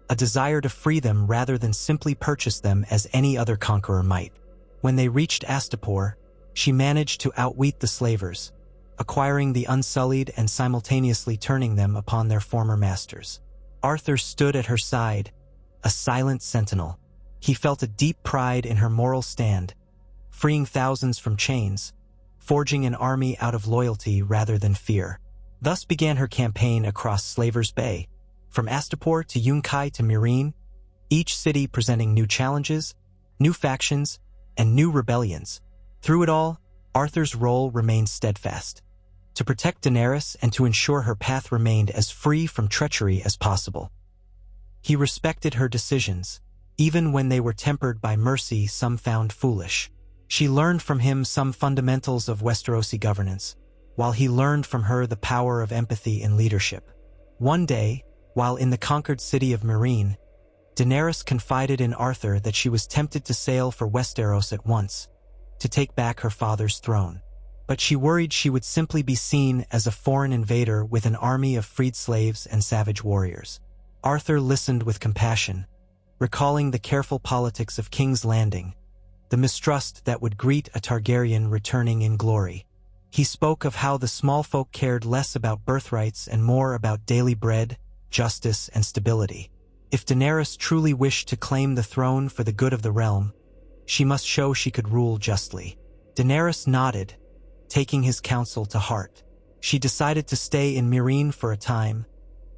S1: a desire to free them rather than simply purchase them as any other conqueror might. When they reached Astapor, she managed to outwit the slavers, acquiring the Unsullied and simultaneously turning them upon their former masters. Arthur stood at her side, a silent sentinel. He felt a deep pride in her moral stand, freeing thousands from chains, forging an army out of loyalty rather than fear. Thus began her campaign across Slaver's Bay, from Astapor to Yunkai to Meereen, each city presenting new challenges, new factions, and new rebellions. Through it all, Arthur's role remained steadfast: to protect Daenerys and to ensure her path remained as free from treachery as possible. He respected her decisions, even when they were tempered by mercy some found foolish. She learned from him some fundamentals of Westerosi governance, while he learned from her the power of empathy in leadership. One day, while in the conquered city of Meereen, Daenerys confided in Arthur that she was tempted to sail for Westeros at once, to take back her father's throne. But she worried she would simply be seen as a foreign invader with an army of freed slaves and savage warriors. Arthur listened with compassion, recalling the careful politics of King's Landing, the mistrust that would greet a Targaryen returning in glory. He spoke of how the small folk cared less about birthrights and more about daily bread, justice, and stability. If Daenerys truly wished to claim the throne for the good of the realm, She must show she could rule justly. Daenerys nodded, taking his counsel to heart. She decided to stay in Meereen for a time,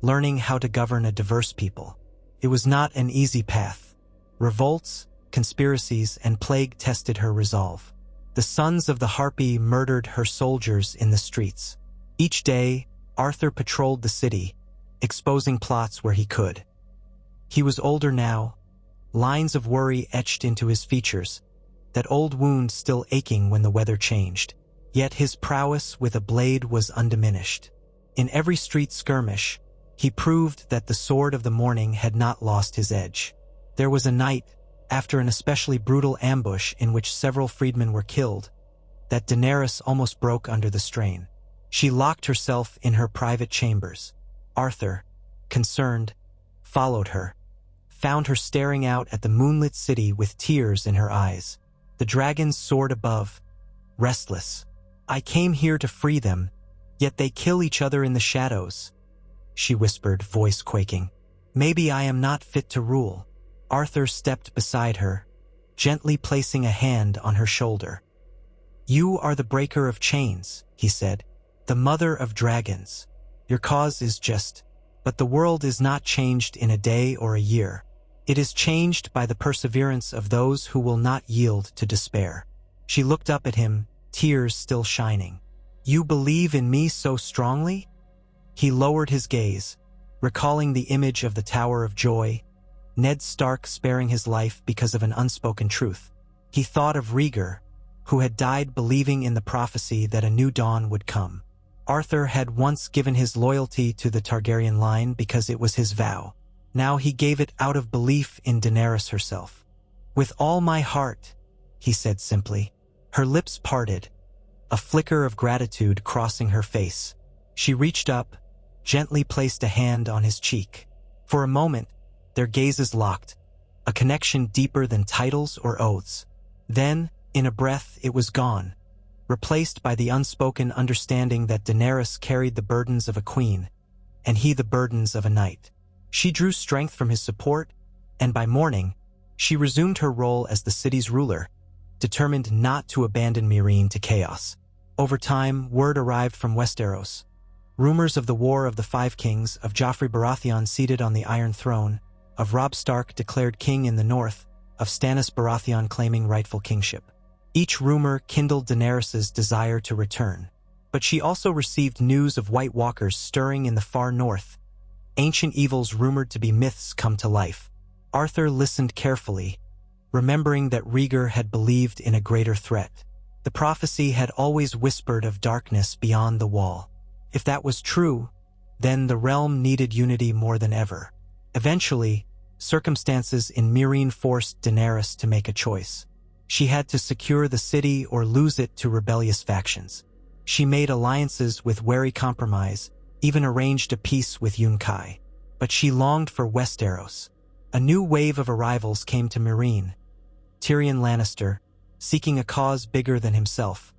S1: learning how to govern a diverse people. It was not an easy path. Revolts, conspiracies, and plague tested her resolve. The sons of the Harpy murdered her soldiers in the streets. Each day, Arthur patrolled the city, exposing plots where he could. He was older now, lines of worry etched into his features, that old wound still aching when the weather changed. Yet his prowess with a blade was undiminished. In every street skirmish, he proved that the sword of the morning had not lost his edge. There was a night, after an especially brutal ambush in which several freedmen were killed, that Daenerys almost broke under the strain. She locked herself in her private chambers. Arthur, concerned, followed her, found her staring out at the moonlit city with tears in her eyes. The dragons soared above, restless. "I came here to free them, yet they kill each other in the shadows," she whispered, voice quaking. "Maybe I am not fit to rule." Arthur stepped beside her, gently placing a hand on her shoulder. "You are the breaker of chains," he said, "the mother of dragons. Your cause is just, but the world is not changed in a day or a year. It is changed by the perseverance of those who will not yield to despair." She looked up at him, tears still shining. "You believe in me so strongly?" He lowered his gaze, recalling the image of the Tower of Joy, Ned Stark sparing his life because of an unspoken truth. He thought of Rhaegar, who had died believing in the prophecy that a new dawn would come. Arthur had once given his loyalty to the Targaryen line because it was his vow. Now he gave it out of belief in Daenerys herself. "With all my heart," he said simply. Her lips parted, a flicker of gratitude crossing her face. She reached up, gently placed a hand on his cheek. For a moment, their gazes locked, a connection deeper than titles or oaths. Then, in a breath, it was gone, replaced by the unspoken understanding that Daenerys carried the burdens of a queen, and he the burdens of a knight. She drew strength from his support, and by morning, she resumed her role as the city's ruler, determined not to abandon Meereen to chaos. Over time, word arrived from Westeros. Rumors of the War of the Five Kings, of Joffrey Baratheon seated on the Iron Throne, of Robb Stark declared king in the north, of Stannis Baratheon claiming rightful kingship. Each rumor kindled Daenerys' desire to return. But she also received news of White Walkers stirring in the far north, ancient evils rumored to be myths come to life. Arthur listened carefully, remembering that Rhaegar had believed in a greater threat. The prophecy had always whispered of darkness beyond the wall. If that was true, then the realm needed unity more than ever. Eventually, circumstances in Meereen forced Daenerys to make a choice. She had to secure the city or lose it to rebellious factions. She made alliances with wary compromise, even arranged a peace with Yunkai. But she longed for Westeros. A new wave of arrivals came to Meereen. Tyrion Lannister, seeking a cause bigger than himself.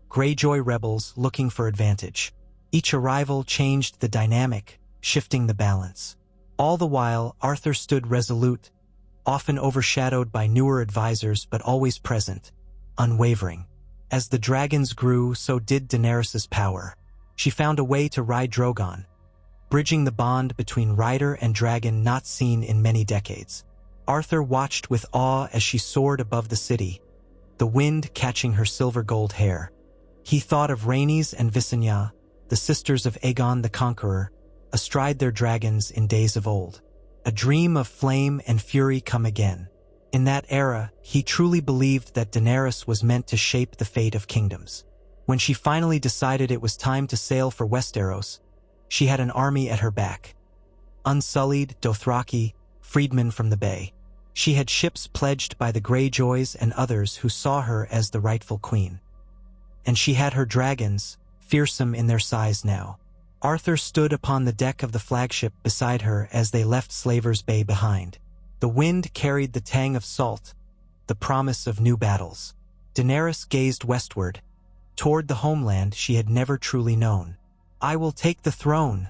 S1: Greyjoy rebels looking for advantage. Each arrival changed the dynamic, shifting the balance. All the while, Arthur stood resolute, often overshadowed by newer advisors but always present, unwavering. As the dragons grew, so did Daenerys' power. She found a way to ride Drogon, bridging the bond between rider and dragon not seen in many decades. Arthur watched with awe as she soared above the city, the wind catching her silver-gold hair. He thought of Rhaenys and Visenya, the sisters of Aegon the Conqueror, astride their dragons in days of old. A dream of flame and fury come again. In that era, he truly believed that Daenerys was meant to shape the fate of kingdoms. When she finally decided it was time to sail for Westeros, she had an army at her back. Unsullied Dothraki, freedmen from the bay. She had ships pledged by the Greyjoys and others who saw her as the rightful queen. And she had her dragons, fearsome in their size now. Arthur stood upon the deck of the flagship beside her as they left Slaver's Bay behind. The wind carried the tang of salt, the promise of new battles. Daenerys gazed westward, toward the homeland she had never truly known. "I will take the throne,"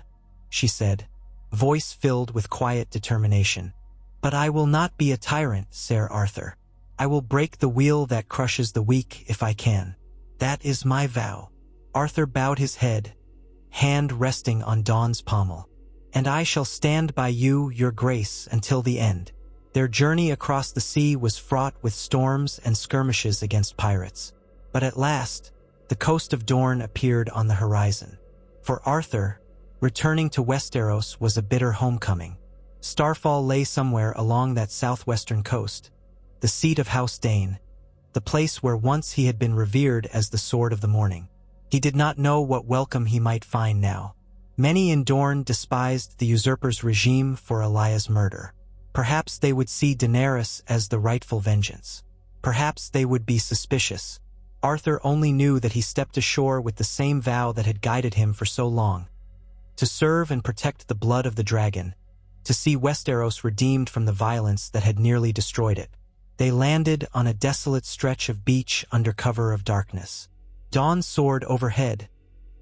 S1: she said, voice filled with quiet determination. "But I will not be a tyrant, Ser Arthur." I will break the wheel that crushes the weak if I can. That is my vow." Arthur bowed his head, hand resting on Dawn's pommel. "And I shall stand by you, your grace, until the end." Their journey across the sea was fraught with storms and skirmishes against pirates. But at last, the coast of Dorne appeared on the horizon. For Arthur, returning to Westeros was a bitter homecoming. Starfall lay somewhere along that southwestern coast, the seat of House Dayne, the place where once he had been revered as the Sword of the Morning. He did not know what welcome he might find now. Many in Dorne despised the usurper's regime for Elaya's murder. Perhaps they would see Daenerys as the rightful vengeance. Perhaps they would be suspicious. Arthur only knew that he stepped ashore with the same vow that had guided him for so long: to serve and protect the blood of the dragon, to see Westeros redeemed from the violence that had nearly destroyed it. They landed on a desolate stretch of beach under cover of darkness. Dawn soared overhead,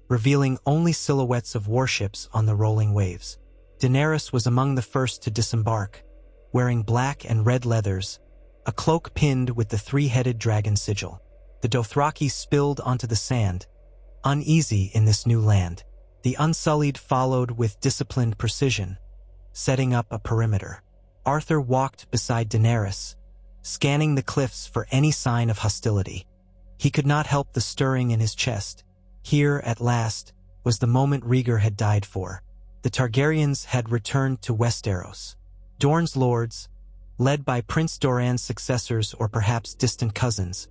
S1: revealing only silhouettes of warships on the rolling waves. Daenerys was among the first to disembark, wearing black and red leathers, a cloak pinned with the three-headed dragon sigil. The Dothraki spilled onto the sand, uneasy in this new land. The Unsullied followed with disciplined precision, setting up a perimeter. Arthur walked beside Daenerys, scanning the cliffs for any sign of hostility. He could not help the stirring in his chest. Here, at last, was the moment Rhaegar had died for. The Targaryens had returned to Westeros. Dorne's lords, led by Prince Doran's successors or perhaps distant cousins,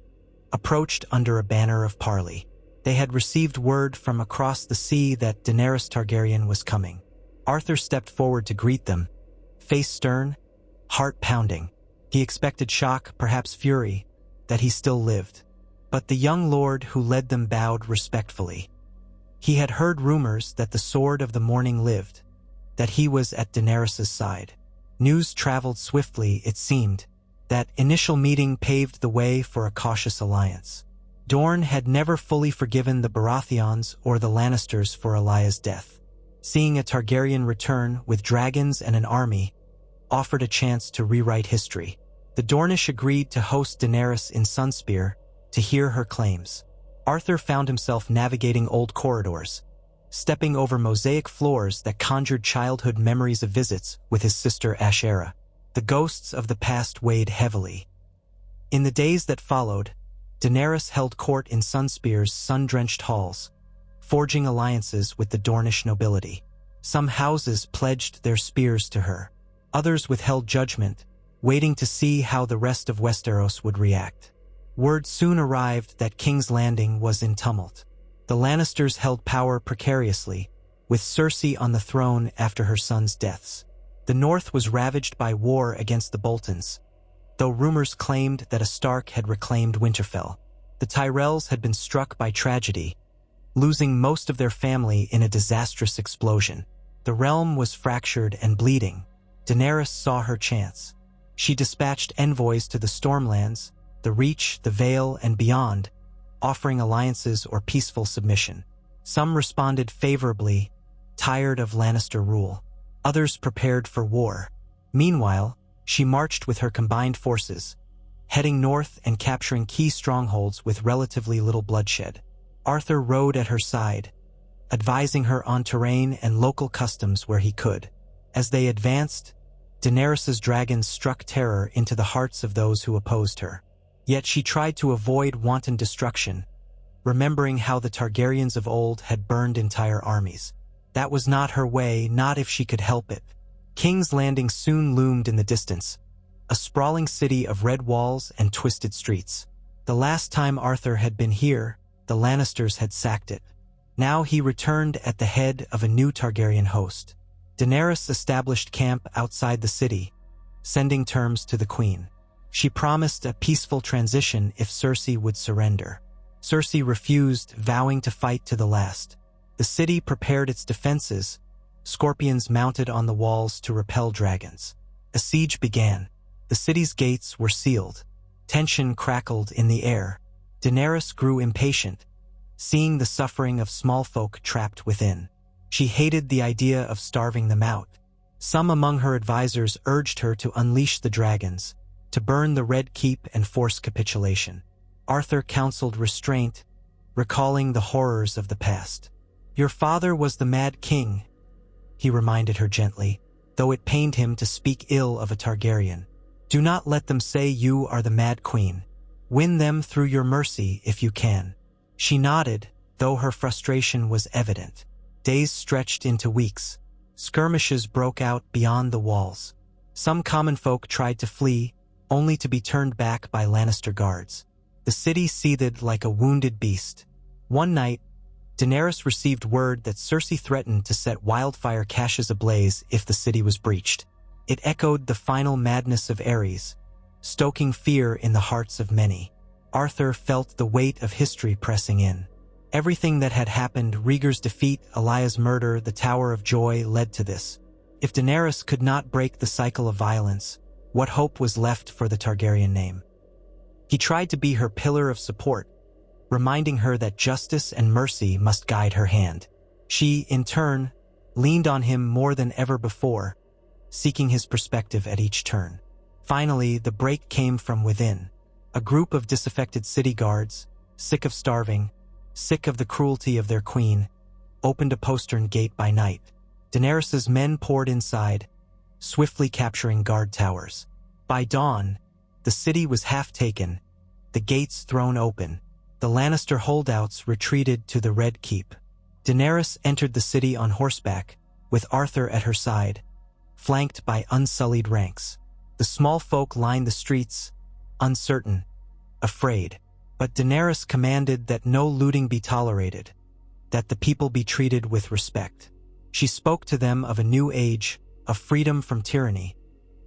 S1: approached under a banner of parley. They had received word from across the sea that Daenerys Targaryen was coming. Arthur stepped forward to greet them, face stern, heart pounding. He expected shock, perhaps fury, that he still lived. But the young lord who led them bowed respectfully. He had heard rumors that the Sword of the Morning lived, that he was at Daenerys' side. News traveled swiftly, it seemed. That initial meeting paved the way for a cautious alliance. Dorne had never fully forgiven the Baratheons or the Lannisters for Elaya's death. Seeing a Targaryen return with dragons and an army offered a chance to rewrite history. The Dornish agreed to host Daenerys in Sunspear to hear her claims. Arthur found himself navigating old corridors, stepping over mosaic floors that conjured childhood memories of visits with his sister Ashera. The ghosts of the past weighed heavily. In the days that followed, Daenerys held court in Sunspear's sun-drenched halls, forging alliances with the Dornish nobility. Some houses pledged their spears to her. Others withheld judgment, waiting to see how the rest of Westeros would react. Word soon arrived that King's Landing was in tumult. The Lannisters held power precariously, with Cersei on the throne after her sons' deaths. The North was ravaged by war against the Boltons, though rumors claimed that a Stark had reclaimed Winterfell. The Tyrells had been struck by tragedy, losing most of their family in a disastrous explosion. The realm was fractured and bleeding. Daenerys saw her chance. She dispatched envoys to the Stormlands, the Reach, the Vale, and beyond, offering alliances or peaceful submission. Some responded favorably, tired of Lannister rule. Others prepared for war. Meanwhile, she marched with her combined forces, heading north and capturing key strongholds with relatively little bloodshed. Arthur rode at her side, advising her on terrain and local customs where he could. As they advanced, Daenerys' dragons struck terror into the hearts of those who opposed her. Yet she tried to avoid wanton destruction, remembering how the Targaryens of old had burned entire armies. That was not her way, not if she could help it. King's Landing soon loomed in the distance, a sprawling city of red walls and twisted streets. The last time Arthur had been here, the Lannisters had sacked it. Now he returned at the head of a new Targaryen host. Daenerys established camp outside the city, sending terms to the queen. She promised a peaceful transition if Cersei would surrender. Cersei refused, vowing to fight to the last. The city prepared its defenses, scorpions mounted on the walls to repel dragons. A siege began. The city's gates were sealed. Tension crackled in the air. Daenerys grew impatient, seeing the suffering of small folk trapped within. She hated the idea of starving them out. Some among her advisors urged her to unleash the dragons, to burn the Red Keep and force capitulation. Arthur counseled restraint, recalling the horrors of the past. "Your father was the Mad King," he reminded her gently, though it pained him to speak ill of a Targaryen. "Do not let them say you are the Mad Queen. Win them through your mercy if you can." She nodded, though her frustration was evident. Days stretched into weeks. Skirmishes broke out beyond the walls. Some common folk tried to flee, only to be turned back by Lannister guards. The city seethed like a wounded beast. One night, Daenerys received word that Cersei threatened to set wildfire caches ablaze if the city was breached. It echoed the final madness of Ares, stoking fear in the hearts of many. Arthur felt the weight of history pressing in. Everything that had happened, Rhaegar's defeat, Elaya's murder, the Tower of Joy, led to this. If Daenerys could not break the cycle of violence, what hope was left for the Targaryen name? He tried to be her pillar of support, reminding her that justice and mercy must guide her hand. She, in turn, leaned on him more than ever before, seeking his perspective at each turn. Finally, the break came from within. A group of disaffected city guards, sick of starving, sick of the cruelty of their queen, opened a postern gate by night. Daenerys's men poured inside, swiftly capturing guard towers. By dawn, the city was half taken, the gates thrown open. The Lannister holdouts retreated to the Red Keep. Daenerys entered the city on horseback, with Arthur at her side, flanked by unsullied ranks. The small folk lined the streets, uncertain, afraid. But Daenerys commanded that no looting be tolerated, that the people be treated with respect. She spoke to them of a new age, of freedom from tyranny,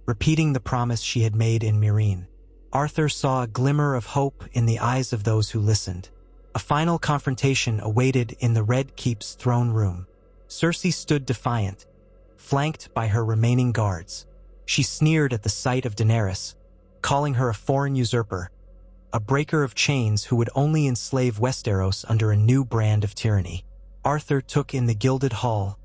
S1: repeating the promise she had made in Meereen. Arthur saw a glimmer of hope in the eyes of those who listened. A final confrontation awaited in the Red Keep's throne room. Cersei stood defiant, flanked by her remaining guards. She sneered at the sight of Daenerys, calling her a foreign usurper, a breaker of chains who would only enslave Westeros under a new brand of tyranny. Arthur took in the gilded hall,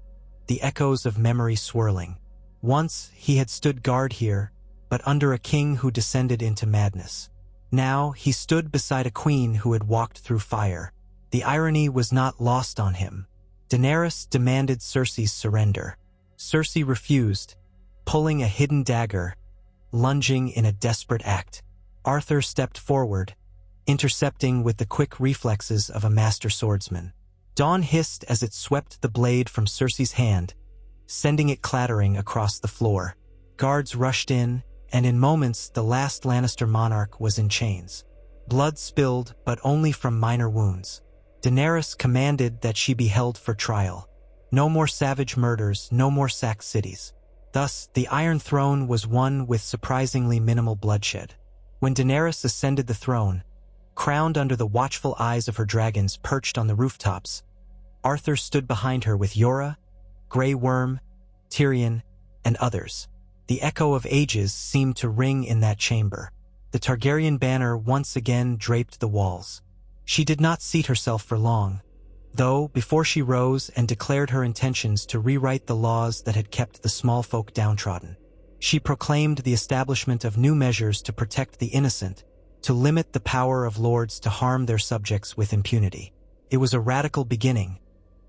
S1: the echoes of memory swirling. Once he had stood guard here, but under a king who descended into madness. Now he stood beside a queen who had walked through fire. The irony was not lost on him. Daenerys demanded Cersei's surrender. Cersei refused, pulling a hidden dagger, lunging in a desperate act. Arthur stepped forward, intercepting with the quick reflexes of a master swordsman. Dawn hissed as it swept the blade from Cersei's hand, sending it clattering across the floor. Guards rushed in, and in moments the last Lannister monarch was in chains. Blood spilled, but only from minor wounds. Daenerys commanded that she be held for trial. No more savage murders, no more sacked cities. Thus, the Iron Throne was won with surprisingly minimal bloodshed. When Daenerys ascended the throne, crowned under the watchful eyes of her dragons perched on the rooftops, Arthur stood behind her with Yora, Grey Worm, Tyrion, and others. The echo of ages seemed to ring in that chamber. The Targaryen banner once again draped the walls. She did not seat herself for long, though, before she rose and declared her intentions to rewrite the laws that had kept the small folk downtrodden. She proclaimed the establishment of new measures to protect the innocent, to limit the power of lords to harm their subjects with impunity. It was a radical beginning,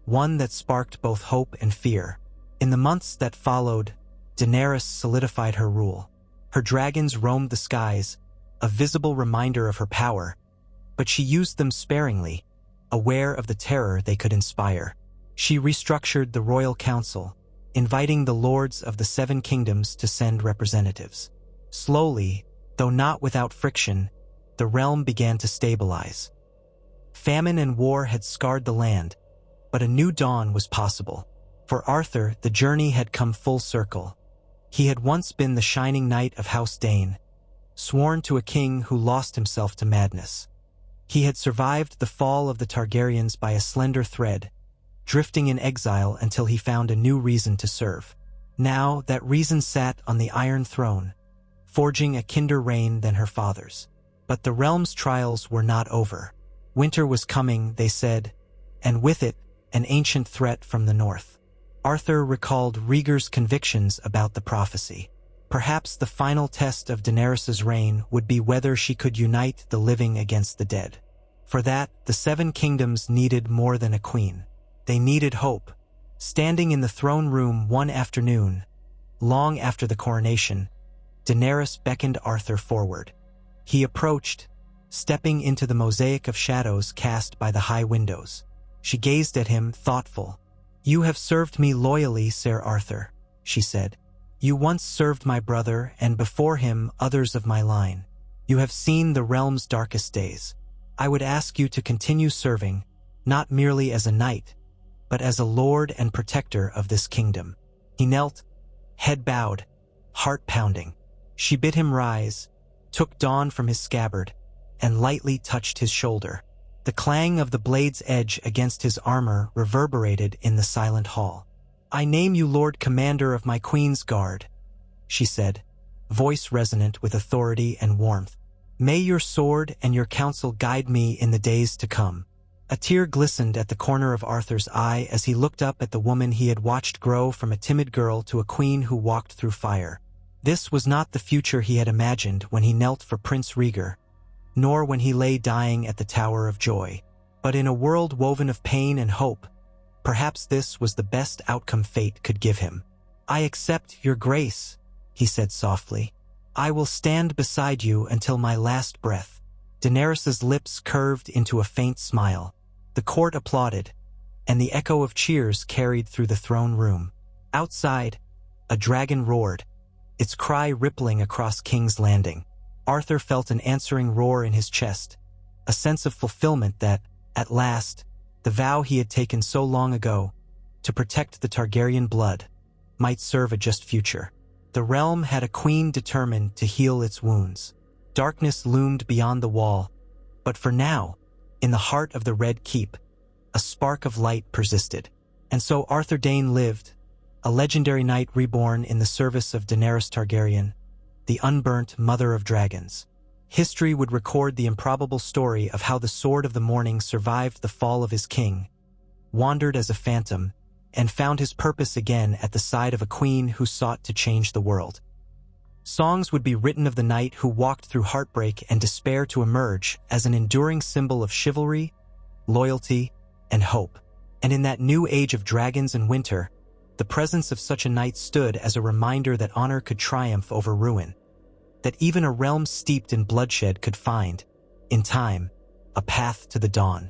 S1: one that sparked both hope and fear. In the months that followed, Daenerys solidified her rule. Her dragons roamed the skies, a visible reminder of her power, but she used them sparingly, aware of the terror they could inspire. She restructured the royal council, inviting the lords of the Seven Kingdoms to send representatives. Slowly, though not without friction, the realm began to stabilize. Famine and war had scarred the land, but a new dawn was possible. For Arthur, the journey had come full circle. He had once been the shining knight of House Dayne, sworn to a king who lost himself to madness. He had survived the fall of the Targaryens by a slender thread, drifting in exile until he found a new reason to serve. Now that reason sat on the Iron Throne, forging a kinder reign than her father's. But the realm's trials were not over. Winter was coming, they said, and with it, an ancient threat from the north. Arthur recalled Rhaegar's convictions about the prophecy. Perhaps the final test of Daenerys's reign would be whether she could unite the living against the dead. For that, the Seven Kingdoms needed more than a queen. They needed hope. Standing in the throne room one afternoon, long after the coronation, Daenerys beckoned Arthur forward. He approached, stepping into the mosaic of shadows cast by the high windows. She gazed at him, thoughtful. "You have served me loyally, Sir Arthur," she said. "You once served my brother, and before him others of my line. You have seen the realm's darkest days. I would ask you to continue serving, not merely as a knight, but as a lord and protector of this kingdom." He knelt, head bowed, heart pounding. She bid him rise, took Dawn from his scabbard, and lightly touched his shoulder. The clang of the blade's edge against his armor reverberated in the silent hall. "I name you Lord Commander of my Queen's Guard," she said, voice resonant with authority and warmth. "May your sword and your counsel guide me in the days to come." A tear glistened at the corner of Arthur's eye as he looked up at the woman he had watched grow from a timid girl to a queen who walked through fire. This was not the future he had imagined when he knelt for Prince Rhaegar, nor when he lay dying at the Tower of Joy. But in a world woven of pain and hope, perhaps this was the best outcome fate could give him. "I accept your grace," he said softly. "I will stand beside you until my last breath." Daenerys's lips curved into a faint smile. The court applauded, and the echo of cheers carried through the throne room. Outside, a dragon roared, its cry rippling across King's Landing. Arthur felt an answering roar in his chest, a sense of fulfillment that, at last, the vow he had taken so long ago, to protect the Targaryen blood, might serve a just future. The realm had a queen determined to heal its wounds. Darkness loomed beyond the wall, but for now, in the heart of the Red Keep, a spark of light persisted. And so Arthur Dayne lived, a legendary knight reborn in the service of Daenerys Targaryen, the unburnt mother of dragons. History would record the improbable story of how the Sword of the Morning survived the fall of his king, wandered as a phantom, and found his purpose again at the side of a queen who sought to change the world. Songs would be written of the knight who walked through heartbreak and despair to emerge as an enduring symbol of chivalry, loyalty, and hope. And in that new age of dragons and winter, the presence of such a knight stood as a reminder that honor could triumph over ruin, that even a realm steeped in bloodshed could find, in time, a path to the dawn.